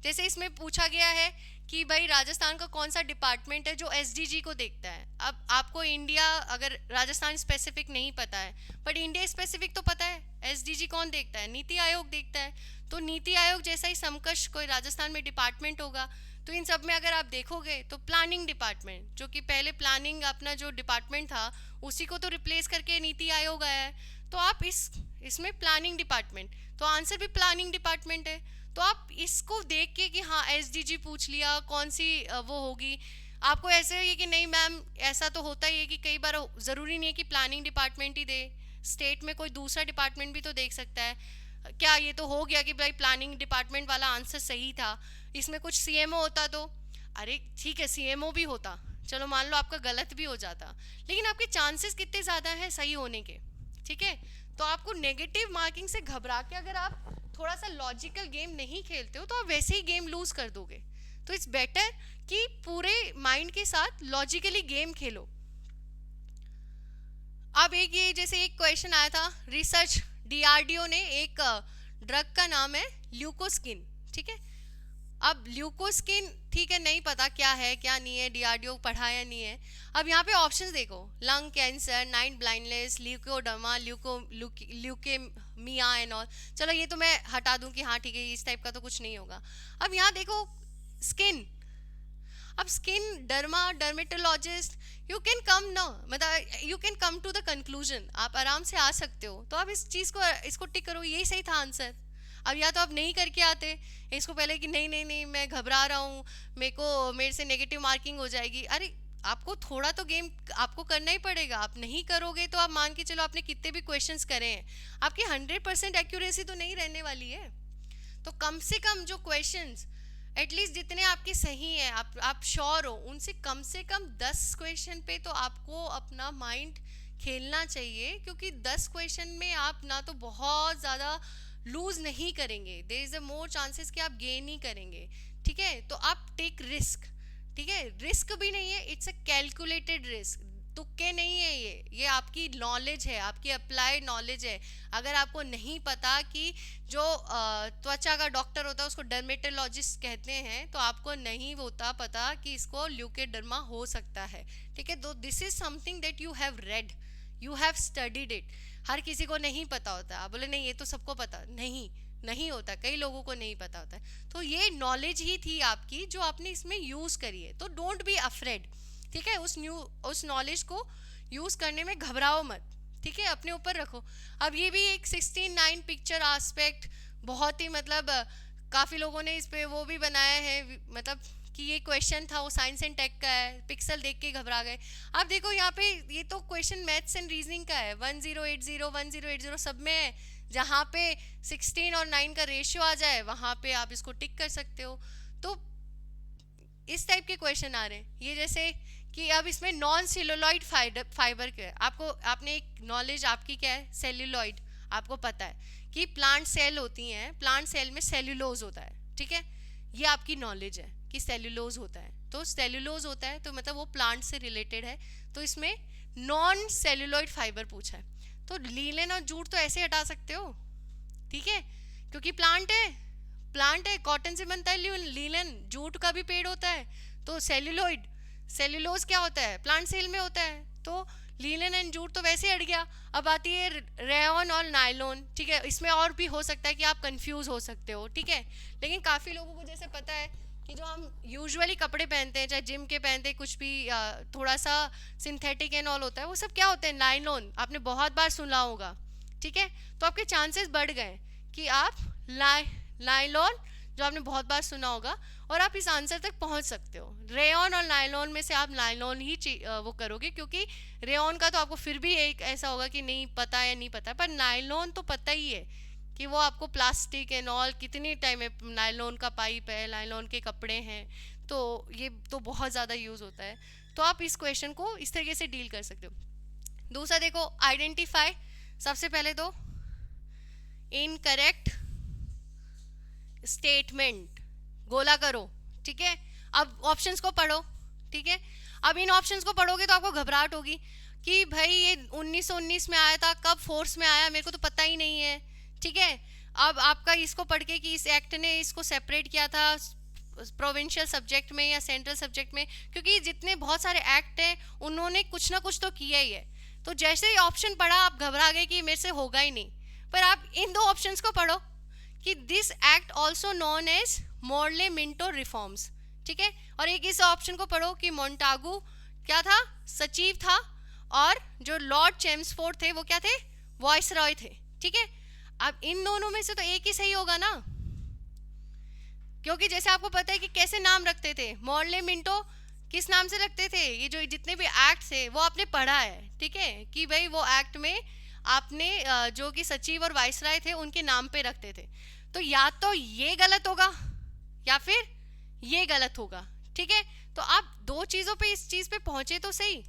जैसे इसमें पूछा गया है कि भाई राजस्थान का कौन सा डिपार्टमेंट है जो एसडीजी को देखता है। अब आपको इंडिया, अगर राजस्थान स्पेसिफिक नहीं पता है, बट इंडिया स्पेसिफिक तो पता है, एसडीजी कौन देखता है, नीति आयोग देखता है। तो नीति आयोग जैसा ही समकक्ष कोई राजस्थान में डिपार्टमेंट होगा, तो इन सब में अगर आप देखोगे तो प्लानिंग डिपार्टमेंट, जो कि पहले प्लानिंग अपना जो डिपार्टमेंट था उसी को तो रिप्लेस करके नीति आयोग आया है, तो आप इसमें प्लानिंग डिपार्टमेंट, तो आंसर भी प्लानिंग डिपार्टमेंट है। तो आप इसको देख के कि हाँ एसडीजी पूछ लिया, कौन सी वो होगी, आपको ऐसे है कि नहीं मैम, ऐसा तो होता ही है कि कई बार ज़रूरी नहीं है कि प्लानिंग डिपार्टमेंट ही दे, स्टेट में कोई दूसरा डिपार्टमेंट भी तो देख सकता है। क्या ये तो हो गया कि भाई प्लानिंग डिपार्टमेंट वाला आंसर सही था, इसमें कुछ सीएमओ होता तो, अरे ठीक है सीएमओ भी होता, चलो मान लो आपका गलत भी हो जाता, लेकिन आपके चांसेस कितने ज़्यादा हैं सही होने के। ठीक है, तो आपको नेगेटिव मार्किंग से घबरा के अगर आप थोड़ा सा लॉजिकल गेम नहीं खेलते हो तो आप वैसे ही गेम लूज कर दोगे। तो इट्स बेटर कि पूरे माइंड के साथ लॉजिकली गेम खेलो। अब एक ये जैसे एक क्वेश्चन आया था, रिसर्च डीआरडीओ ने एक ड्रग का नाम है ल्यूकोस्किन। ठीक है, अब ल्यूकोस्किन ठीक है नहीं पता क्या है क्या नहीं है, डीआरडीओ पढ़ा या नहीं है। अब यहाँ पे ऑप्शंस देखो, lung cancer, night blindness, leucoderma, leukaemia and all. चलो ये तो मैं हटा दूं कि हाँ ठीक है इस टाइप का तो कुछ नहीं होगा। अब यहाँ देखो स्किन, अब skin derma dermatologist, you can come ना, मतलब you can come to the conclusion, आप आराम से आ सकते हो। तो आप इस चीज़ को इसको टिक करो, यही सही था आंसर। अब या तो आप नहीं करके आते इसको पहले कि नहीं नहीं नहीं मैं घबरा रहा हूँ, मेरे से नेगेटिव मार्किंग हो जाएगी, अरे आपको थोड़ा तो गेम आपको करना ही पड़ेगा। आप नहीं करोगे तो आप मान के चलो आपने कितने भी क्वेश्चंस करे हैं, आपकी 100% एक्यूरेसी तो नहीं रहने वाली है। तो कम से कम जो क्वेश्चंस एटलीस्ट जितने आपके सही हैं, आप श्योर हो उनसे कम 10 क्वेश्चन पे तो आपको अपना माइंड खेलना चाहिए, क्योंकि 10 क्वेश्चन में आप ना तो बहुत ज़्यादा लूज नहीं करेंगे, there is a more chances कि आप गेन ही करेंगे। ठीक है, तो आप टेक रिस्क। ठीक है, रिस्क भी नहीं है, इट्स अ कैलकुलेटेड रिस्क, तुक्के नहीं है ये आपकी नॉलेज है, आपकी अप्लाइड नॉलेज है। अगर आपको नहीं पता कि जो त्वचा का डॉक्टर होता है उसको डर्मेटोलॉजिस्ट कहते हैं, तो आपको नहीं होता पता कि इसको ल्यूकेडर्मा हो सकता है। ठीक है, तो this is something that you have read, you have studied it. हर किसी को नहीं पता होता, आप बोले नहीं ये तो सबको पता, नहीं होता, कई लोगों को नहीं पता होता है। तो ये नॉलेज ही थी आपकी जो आपने इसमें यूज करी है, तो डोंट बी अफ्रेड। ठीक है, उस नॉलेज को यूज करने में घबराओ मत। ठीक है, अपने ऊपर रखो। अब ये भी एक 16:9 पिक्चर एस्पेक्ट, बहुत ही मतलब काफी लोगों ने इस पे वो भी बनाया है, मतलब कि ये क्वेश्चन था वो साइंस एंड टेक का है, पिक्सल देख के घबरा गए। आप देखो यहाँ पे ये तो क्वेश्चन मैथ्स एंड रीजनिंग का है, 1080 सब में है, जहाँ पे 16 और 9 का रेशियो आ जाए वहाँ पे आप इसको टिक कर सकते हो। तो इस टाइप के क्वेश्चन आ रहे हैं, ये जैसे कि अब इसमें नॉन सेलुलॉइड फाइबर क्या है, आपको आपने एक नॉलेज आपकी क्या है, सेल्यूलॉइड। आपको पता है कि प्लांट सेल होती हैं, प्लांट सेल में सेल्यूलोज होता है, ठीक है, ये आपकी नॉलेज है कि सेल्यूलोज होता है। तो सेल्यूलोज होता है तो मतलब वो प्लांट से रिलेटेड है। तो इसमें नॉन सेल्यूलॉइड फाइबर पूछा है, तो लीलन और जूट तो ऐसे हटा सकते हो, ठीक है, क्योंकि प्लांट है, प्लांट है, कॉटन से बनता है लीलन, जूट का भी पेड़ होता है। तो सेल्यूलॉइड, सेल्यूलोज क्या होता है, प्लांट सेल में होता है। तो लीलन एंड जूट तो वैसे हट गया। अब आती है रेयन और नायलॉन, ठीक है, इसमें और भी हो सकता है कि आप कंफ्यूज हो सकते हो, ठीक है, लेकिन काफ़ी लोगों को जैसे पता है कि जो हम यूजुअली कपड़े पहनते हैं, चाहे जिम के पहनते हैं, कुछ भी थोड़ा सा सिंथेटिक एंड ऑल होता है, वो सब क्या होते हैं, नायलॉन, आपने बहुत बार सुना होगा, ठीक है। तो आपके चांसेस बढ़ गए कि आप नायलॉन, जो आपने बहुत बार सुना होगा, और आप इस आंसर तक पहुंच सकते हो। रेयन और नायलॉन में से आप नायलॉन ही वो करोगे, क्योंकि रेयन का तो आपको फिर भी एक ऐसा होगा कि नहीं पता या नहीं पता, पर नायलॉन तो पता ही है कि वो आपको प्लास्टिक एंड ऑल, कितनी टाइम है, नायलॉन का पाइप है, नायलॉन के कपड़े हैं, तो ये तो बहुत ज़्यादा यूज़ होता है। तो आप इस क्वेश्चन को इस तरीके से डील कर सकते हो। दूसरा देखो, आइडेंटिफाई, सबसे पहले तो इनकरेक्ट स्टेटमेंट गोला करो, ठीक है। अब ऑप्शंस को पढ़ो, ठीक है। अब इन ऑप्शंस को पढ़ोगे तो आपको घबराहट होगी कि भाई ये 1919 में आया था, कब फोर्स में आया, मेरे को तो पता ही नहीं है, ठीक है। अब आपका इसको पढ़ के कि इस एक्ट ने इसको सेपरेट किया था प्रोविंशियल सब्जेक्ट में या सेंट्रल सब्जेक्ट में, क्योंकि जितने बहुत सारे एक्ट हैं उन्होंने कुछ ना कुछ तो किया ही है। तो जैसे ही ऑप्शन पढ़ा आप घबरा गए कि मेरे से होगा ही नहीं, पर आप इन दो ऑप्शंस को पढ़ो कि this act also known as Morley Minto reforms, ठीक है। और एक इस ऑप्शन को पढ़ो कि मोंटागू क्या था, सचिव था, और जो लॉर्ड चेम्सफोर्ड थे वो क्या थे, वॉइस रॉय थे, ठीक है। अब इन दोनों में से तो एक ही सही होगा ना, क्योंकि जैसे आपको पता है कि कैसे नाम रखते थे, मॉर्ले मिंटो किस नाम से रखते थे, ये जो जितने भी एक्ट थे वो आपने पढ़ा है, ठीक है, कि भाई वो एक्ट में आपने जो कि सचिव और वाइसराय थे उनके नाम पे रखते थे। तो या तो ये गलत होगा या फिर ये गलत होगा, ठीक है। तो आप दो चीज़ों पे इस चीज़ पे पहुंचे तो सही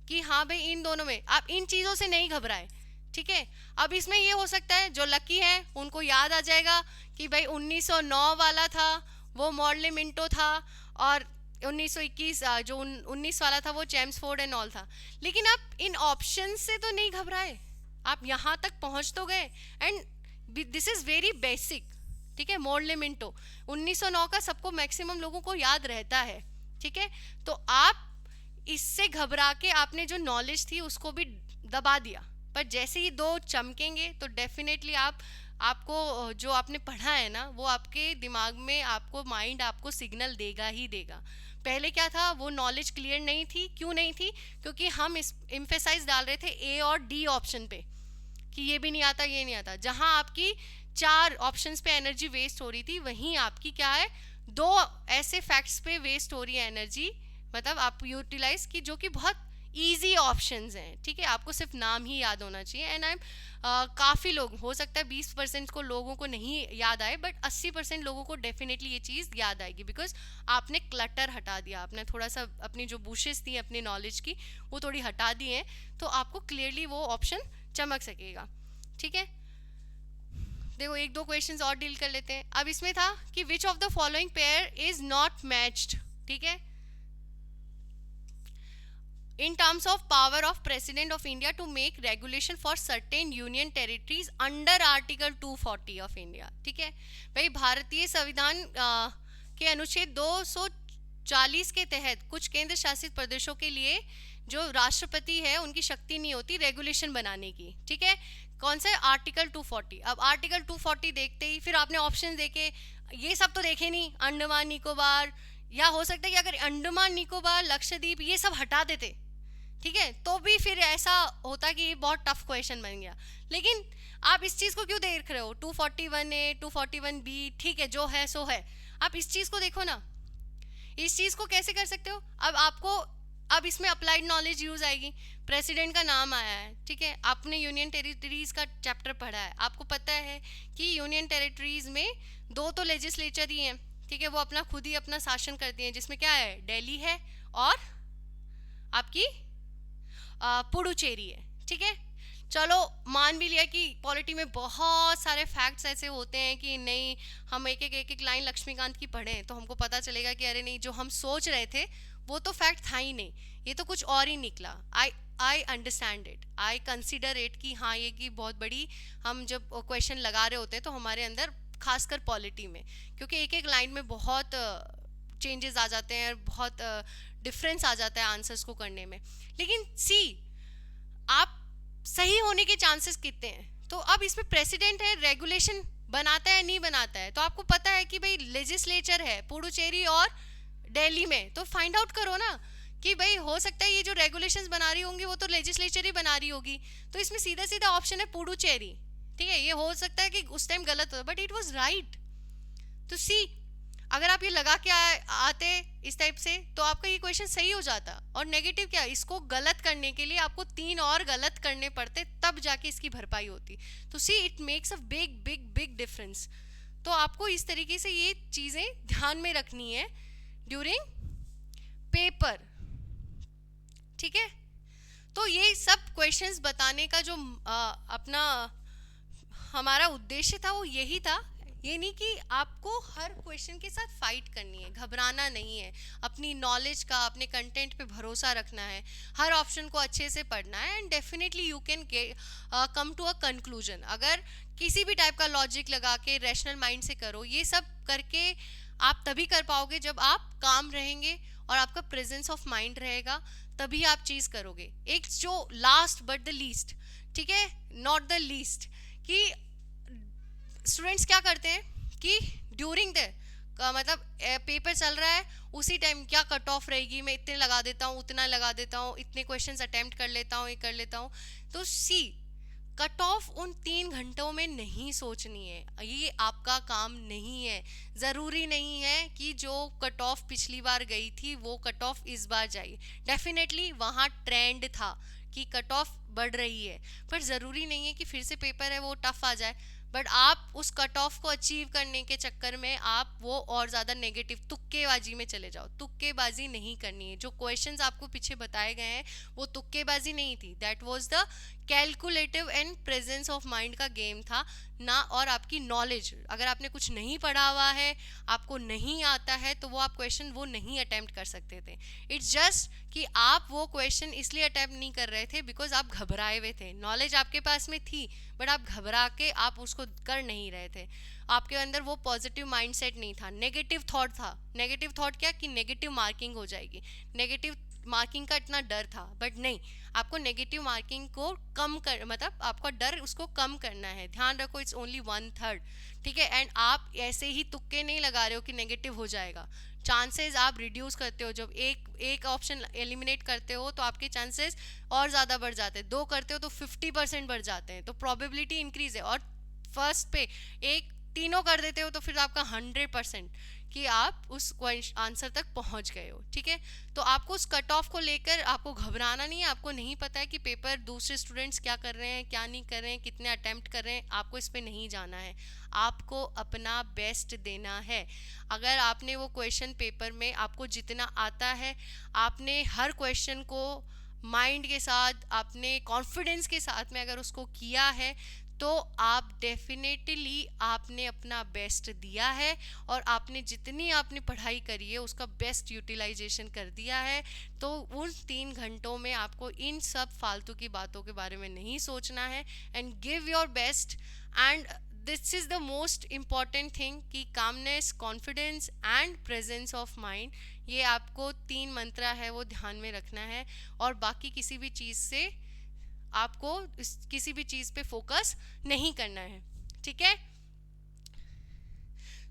कि हाँ भाई इन दोनों में, आप इन चीज़ों से नहीं घबराए, ठीक है। अब इसमें ये हो सकता है जो लकी है उनको याद आ जाएगा कि भाई 1909 वाला था वो मॉर्ले मिंटो था, और 1921 जो 19 वाला था वो चेम्सफोर्ड एंड ऑल था। लेकिन आप इन ऑप्शन से तो नहीं घबराए, आप यहाँ तक पहुँच तो गए, and this is very basic, ठीक है। मॉर्ले मिंटो 1909 का सबको मैक्सिमम लोगों को याद रहता है, ठीक है। तो आप इससे घबरा के आपने जो नॉलेज थी उसको भी दबा दिया, पर जैसे ही दो चमकेंगे तो डेफिनेटली आपको जो आपने पढ़ा है ना वो आपके दिमाग में, आपको माइंड आपको सिग्नल देगा ही देगा। पहले क्या था, वो नॉलेज क्लियर नहीं थी, क्यों नहीं थी, क्योंकि हम इस एम्फेसाइज डाल रहे थे ए और डी ऑप्शन पे कि ये भी नहीं आता ये नहीं आता। जहां आपकी 4 ऑप्शंस पे एनर्जी वेस्ट हो रही थी, वहीं आपकी क्या है, 2 ऐसे फैक्ट्स पे वेस्ट हो रही है एनर्जी, मतलब आप यूटिलाइज की, जो कि बहुत इजी ऑप्शंस हैं, ठीक है। आपको सिर्फ नाम ही याद होना चाहिए, एंड आई एम काफ़ी लोग, हो सकता है 20% को लोगों को नहीं याद आए, बट 80% लोगों को डेफिनेटली ये चीज़ याद आएगी, बिकॉज आपने क्लटर हटा दिया, आपने थोड़ा सा अपनी जो बुशेस थी अपनी नॉलेज की वो थोड़ी हटा दी हैं, तो आपको क्लियरली वो ऑप्शन चमक सकेगा, ठीक है। देखो एक दो क्वेश्चंस और डील कर लेते हैं। अब इसमें था कि which of the following pair is not matched, ठीक है, in terms of power of president of India to make regulation for certain union territories under article 240 of India, ठीक है भाई। भारतीय संविधान के अनुच्छेद 240 के तहत कुछ केंद्र शासित प्रदेशों के लिए जो राष्ट्रपति है उनकी शक्ति नहीं होती रेगुलेशन बनाने की, ठीक है। कौन सा है, आर्टिकल 240। अब आर्टिकल 240 देखते ही फिर आपने ऑप्शन देखे, ये सब तो देखे नहीं, अंडमान निकोबार, या हो सकता है कि अगर अंडमान निकोबार लक्षद्वीप ये सब हटा देते, ठीक है, तो भी फिर ऐसा होता कि बहुत टफ क्वेश्चन बन गया। लेकिन आप इस चीज़ को क्यों देख रहे हो, 241A 241B, ठीक है, जो है सो है। आप इस चीज़ को देखो ना, इस चीज़ को कैसे कर सकते हो। अब आपको, अब इसमें अप्लाइड नॉलेज यूज आएगी, प्रेसिडेंट का नाम आया है, ठीक है, आपने यूनियन टेरिटरीज का चैप्टर पढ़ा है, आपको पता है कि यूनियन टेरिटरीज में 2 तो लेजिस्लेचर ही हैं, ठीक है, वो अपना खुद ही अपना शासन करती हैं, जिसमें क्या है, दिल्ली है और आपकी पुडुचेरी है, ठीक है। चलो, मान भी लिया कि पॉलिटी में बहुत सारे फैक्ट्स ऐसे होते हैं कि नहीं, हम एक एक लाइन लक्ष्मीकांत की पढ़ें तो हमको पता चलेगा कि अरे नहीं, जो हम सोच रहे थे वो तो फैक्ट था ही नहीं, ये तो कुछ और ही निकला। I understand it, I consider it कि हाँ, ये की बहुत बड़ी, हम जब क्वेश्चन लगा रहे होते हैं तो हमारे अंदर, खासकर पॉलिटी में, क्योंकि एक एक लाइन में बहुत चेंजेस आ जाते हैं, बहुत डिफरेंस आ जाता है आंसर्स को करने में। लेकिन सी, आप सही होने के चांसेस कितने हैं? तो अब इसमें प्रेसिडेंट है, रेगुलेशन बनाता है नहीं बनाता है, तो आपको पता है कि भाई लेजिस्लेचर है पुडुचेरी और दिल्ली में, तो फाइंड आउट करो ना कि भाई हो सकता है ये जो रेगुलेशंस बना रही होंगी वो तो लेजिस्लेचर ही बना रही होगी। तो इसमें सीधा सीधा ऑप्शन है पुडुचेरी, ठीक है। ये हो सकता है कि उस टाइम गलत हो, बट इट वाज राइट। तो सी, अगर आप ये लगा के आते इस टाइप से तो आपका ये क्वेश्चन सही हो जाता। और नेगेटिव क्या, इसको गलत करने के लिए आपको 3 और गलत करने पड़ते, तब जाके इसकी भरपाई होती। तो see, it makes a big big big difference. तो आपको इस तरीके से ये चीज़ें ध्यान में रखनी है ड्यूरिंग पेपर, ठीक है। तो ये सब क्वेश्चंस बताने का जो अपना हमारा उद्देश्य था वो यही था। ये नहीं कि आपको हर क्वेश्चन के साथ फाइट करनी है, घबराना नहीं है, अपनी नॉलेज का, अपने कंटेंट पे भरोसा रखना है, हर ऑप्शन को अच्छे से पढ़ना है, and definitely you can come to a conclusion. अगर किसी भी टाइप का लॉजिक लगा के रैशनल माइंड से करो, ये सब करके आप तभी कर पाओगे जब आप काम रहेंगे और आपका प्रेजेंस ऑफ माइंड रहेगा, तभी आप चीज़ करोगे। एक जो लास्ट बट द लीस्ट, ठीक है, नॉट द लीस्ट, कि स्टूडेंट्स क्या करते हैं कि ड्यूरिंग द मतलब पेपर चल रहा है उसी टाइम क्या कट ऑफ रहेगी, मैं इतने लगा देता हूँ, उतना लगा देता हूँ, इतने क्वेश्चंस अटेम्प्ट कर लेता हूँ, ये कर लेता हूँ। तो सी, कट ऑफ उन 3 घंटों में नहीं सोचनी है, ये आपका काम नहीं है। ज़रूरी नहीं है कि जो कट ऑफ पिछली बार गई थी वो कट ऑफ इस बार जाए। डेफिनेटली वहाँ ट्रेंड था कि कट ऑफ बढ़ रही है, पर ज़रूरी नहीं है कि फिर से पेपर है वो टफ आ जाए। बट आप उस कट ऑफ को अचीव करने के चक्कर में आप वो और ज़्यादा नेगेटिव तुक्केबाजी में चले जाओ। तुक्केबाजी नहीं करनी है। जो क्वेश्चंस आपको पीछे बताए गए हैं वो तुक्केबाजी नहीं थी, that was the calculative and presence of mind का गेम था ना। और आपकी नॉलेज, अगर आपने कुछ नहीं पढ़ा हुआ है, आपको नहीं आता है, तो वो आप क्वेश्चन वो नहीं अटेम्प्ट कर सकते थे। इट्स जस्ट कि आप वो क्वेश्चन इसलिए अटेम्प्ट नहीं कर रहे थे बिकॉज आप घबराए हुए थे। नॉलेज आपके पास में थी बट आप घबरा के आप उसको कर नहीं रहे थे। आपके अंदर वो पॉजिटिव माइंडसेट नहीं था, नेगेटिव थॉट था। नेगेटिव थॉट क्या, कि नेगेटिव मार्किंग हो जाएगी, नेगेटिव मार्किंग का इतना डर था। बट नहीं, आपको नेगेटिव मार्किंग को कम कर, मतलब आपका डर उसको कम करना है। ध्यान रखो, इट्स ओनली 1/3, ठीक है। एंड आप ऐसे ही तुक्के नहीं लगा रहे हो कि नेगेटिव हो जाएगा। चांसेस आप रिड्यूस करते हो, जब एक ऑप्शन एलिमिनेट करते हो तो आपके चांसेस और ज़्यादा बढ़ जाते हैं। 2 करते हो तो 50% बढ़ जाते हैं, तो प्रोबेबिलिटी इंक्रीज है। और फर्स्ट पे एक तीनों कर देते हो तो फिर आपका 100% कि आप उस आंसर तक पहुंच गए हो, ठीक है। तो आपको उस कट ऑफ को लेकर आपको घबराना नहीं है। आपको नहीं पता है कि पेपर दूसरे स्टूडेंट्स क्या कर रहे हैं, क्या नहीं कर रहे हैं, कितने अटेम्प्ट कर रहे हैं, आपको इस पे नहीं जाना है। आपको अपना बेस्ट देना है। अगर आपने वो क्वेश्चन पेपर में आपको जितना आता है, आपने हर क्वेश्चन को माइंड के साथ, आपने कॉन्फिडेंस के साथ में अगर उसको किया है, तो आप डेफिनेटली आपने अपना बेस्ट दिया है और आपने जितनी आपने पढ़ाई करी है उसका बेस्ट यूटिलाइजेशन कर दिया है। तो उन 3 घंटों में आपको इन सब फालतू की बातों के बारे में नहीं सोचना है, and give your best. And this is the most important thing कि calmness, confidence and presence of mind, ये आपको 3 मंत्रा है वो ध्यान में रखना है। और बाकी किसी भी चीज़ से आपको किसी भी चीज़ पे फोकस नहीं करना है, ठीक है।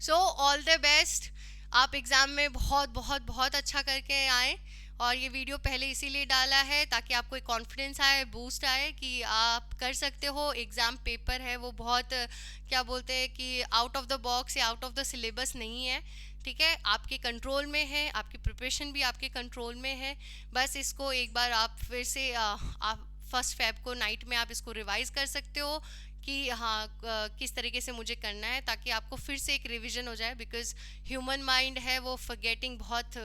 So all the best. आप एग्ज़ाम में बहुत बहुत बहुत अच्छा करके आए। और ये वीडियो पहले इसीलिए डाला है ताकि आपको एक कॉन्फिडेंस आए, बूस्ट आए कि आप कर सकते हो। एग्ज़ाम पेपर है वो बहुत क्या बोलते हैं कि आउट ऑफ द बॉक्स या आउट ऑफ द सिलेबस नहीं है, ठीक है। आपके कंट्रोल में है, आपकी प्रिपरेशन भी आपके कंट्रोल में है। बस इसको एक बार आप फिर से आप 1 फेब को नाइट में आप इसको रिवाइज कर सकते हो कि हाँ किस तरीके से मुझे करना है, ताकि आपको फिर से एक रिवीजन हो जाए। बिकॉज ह्यूमन माइंड है वो फॉरगेटिंग बहुत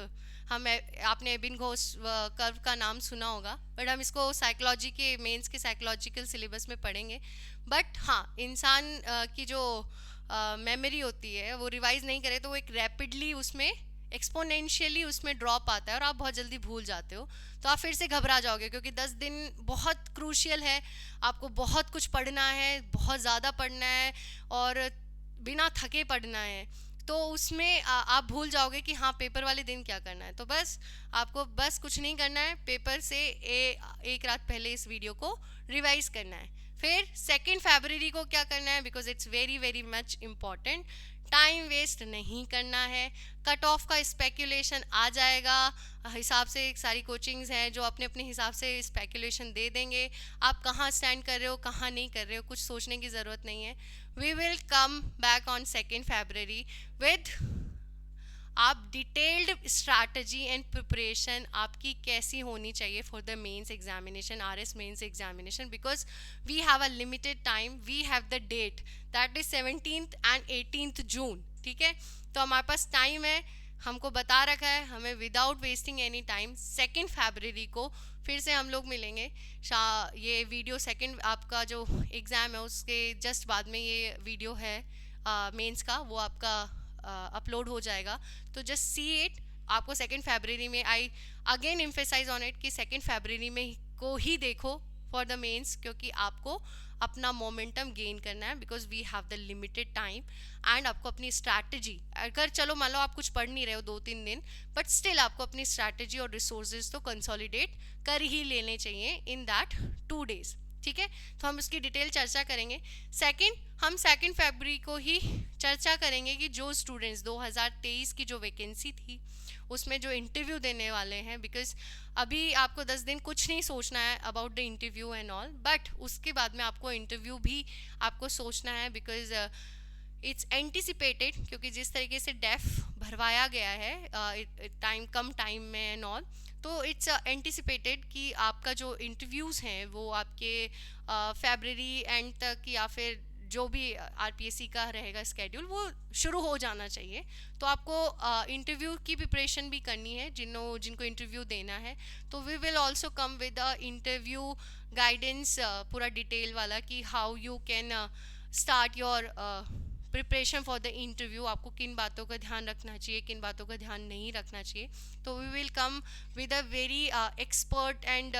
आपने एबिन घोष कर्व का नाम सुना होगा, बट हम इसको साइकोलॉजी के मेंस के साइकोलॉजिकल सिलेबस में पढ़ेंगे। बट हाँ, इंसान की जो मेमोरी होती है वो रिवाइज नहीं करे तो वो एक रैपिडली उसमें एक्सपोनेंशियली उसमें ड्रॉप आता है और आप बहुत जल्दी भूल जाते हो। तो आप फिर से घबरा जाओगे क्योंकि 10 दिन बहुत क्रूशियल है, आपको बहुत कुछ पढ़ना है, बहुत ज़्यादा पढ़ना है और बिना थके पढ़ना है। तो उसमें आप भूल जाओगे कि हाँ पेपर वाले दिन क्या करना है। तो बस आपको बस कुछ नहीं करना है, पेपर से एक रात पहले इस वीडियो को रिवाइज करना है। फिर 2 फरवरी को क्या करना है, because it's very very much important, time waste नहीं करना है। कट ऑफ का स्पेकुलेशन आ जाएगा, हिसाब से सारी कोचिंग्स हैं जो अपने अपने हिसाब से स्पेकुलेशन दे देंगे। आप कहाँ स्टैंड कर रहे हो कहाँ नहीं कर रहे हो कुछ सोचने की ज़रूरत नहीं है। We will come back on 2 February with आप डिटेल्ड स्ट्रैटेजी एंड प्रिपरेशन आपकी कैसी होनी चाहिए for the mains examination, RS mains examination, because we have a limited time, we have the date that is 17th and 18th June. ठीक है, तो हमारे पास time है, हमको बता रखा है, हमें विदाउट वेस्टिंग एनी टाइम 2 फरवरी को फिर से हम लोग मिलेंगे। ये वीडियो सेकंड आपका जो एग्ज़ाम है उसके जस्ट बाद में ये वीडियो है मेंस का, वो आपका अपलोड हो जाएगा। तो जस्ट सी इट। आपको 2 फरवरी में, I again emphasize on it कि 2 फरवरी में को ही देखो फॉर द मेंस, क्योंकि आपको अपना मोमेंटम गेन करना है, because we have the limited time. And आपको अपनी स्ट्रैटेजी, अगर चलो मान लो आप कुछ पढ़ नहीं रहे हो 2-3 दिन, बट स्टिल आपको अपनी स्ट्रैटेजी और रिसोर्सेज तो कंसोलिडेट कर ही लेने चाहिए इन दैट 2 days। ठीक है, तो हम इसकी डिटेल चर्चा करेंगे। हम 2 फरवरी को ही चर्चा करेंगे कि जो स्टूडेंट्स 2023 की जो वैकेंसी थी उसमें जो इंटरव्यू देने वाले हैं, बिकॉज अभी आपको 10 दिन कुछ नहीं सोचना है about the interview and all, but उसके बाद में आपको इंटरव्यू भी आपको सोचना है, बिकॉज इट्स एंटिसिपेटेड, क्योंकि जिस तरीके से डेफ भरवाया गया है कम टाइम में एंड ऑल, तो इट्स एंटिसिपेटेड कि आपका जो इंटरव्यूज़ हैं वो आपके फरवरी एंड तक या फिर जो भी आरपीएससी का रहेगा स्केड्यूल वो शुरू हो जाना चाहिए। तो आपको इंटरव्यू की प्रिपरेशन भी करनी है जिनको इंटरव्यू देना है। तो we will also come with a interview guidance पूरा डिटेल वाला कि how you can start your preparation for the interview. आपको किन बातों का ध्यान रखना चाहिए, किन बातों का ध्यान नहीं रखना चाहिए। तो we will come with a very expert and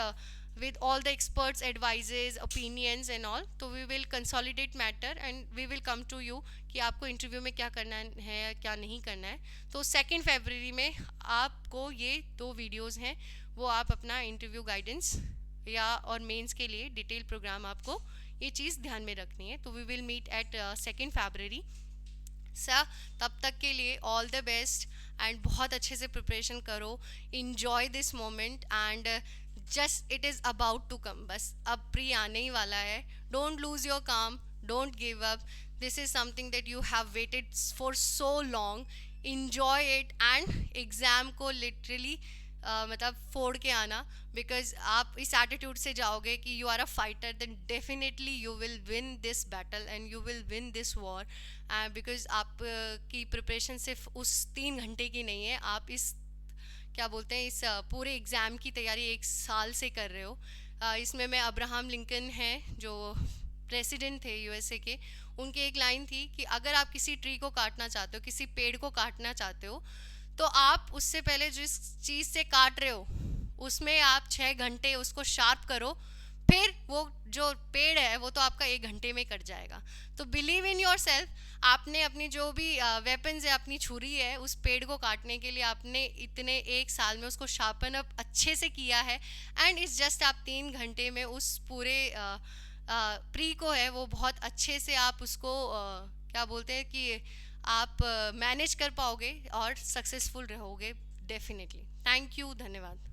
with all the experts advices opinions and all, तो we will consolidate matter and we will come to you कि आपको इंटरव्यू में क्या करना है क्या नहीं करना है। तो 2 फरवरी में आपको ये 2 वीडियोस हैं, वो आप अपना इंटरव्यू गाइडेंस या और मेंस के लिए डिटेल प्रोग्राम आपको ये चीज़ ध्यान में रखनी है। तो वी विल मीट एट 2 फरवरी। सर तब तक के लिए ऑल द बेस्ट एंड बहुत अच्छे से प्रिपरेशन करो, enjoy this moment and just it is about to come. बस अब प्री आने ही वाला है। Don't lose your calm, don't give up, this is something that you have waited for so long. Enjoy it and exam को literally मतलब फोड़ के आना, बिकॉज आप इस एटीट्यूड से जाओगे कि you are a fighter, then definitely you will win this battle and you will win this war. Because आप की प्रिपरेशन सिर्फ उस 3 घंटे की नहीं है, आप इस क्या बोलते हैं इस पूरे एग्ज़ाम की तैयारी 1 साल से कर रहे हो। इसमें मैं अब्राहम लिंकन हैं जो प्रेसिडेंट थे यूएसए के, उनकी एक लाइन थी कि अगर आप किसी ट्री को काटना चाहते हो, किसी पेड़ को काटना चाहते हो, तो आप उससे पहले जिस चीज़ से काट रहे हो उसमें आप 6 घंटे उसको शार्प करो, फिर वो जो पेड़ है वो तो आपका 1 घंटे में कट जाएगा। तो बिलीव इन योर सेल्फ, आपने अपनी जो भी वेपन्स है, अपनी छुरी है, उस पेड़ को काटने के लिए आपने इतने 1 साल में उसको शार्पन अप अच्छे से किया है। एंड इट्स जस्ट आप 3 घंटे में उस पूरे प्री को है वो बहुत अच्छे से आप उसको क्या बोलते हैं कि आप मैनेज कर पाओगे और सक्सेसफुल रहोगे डेफिनेटली। थैंक यू, धन्यवाद।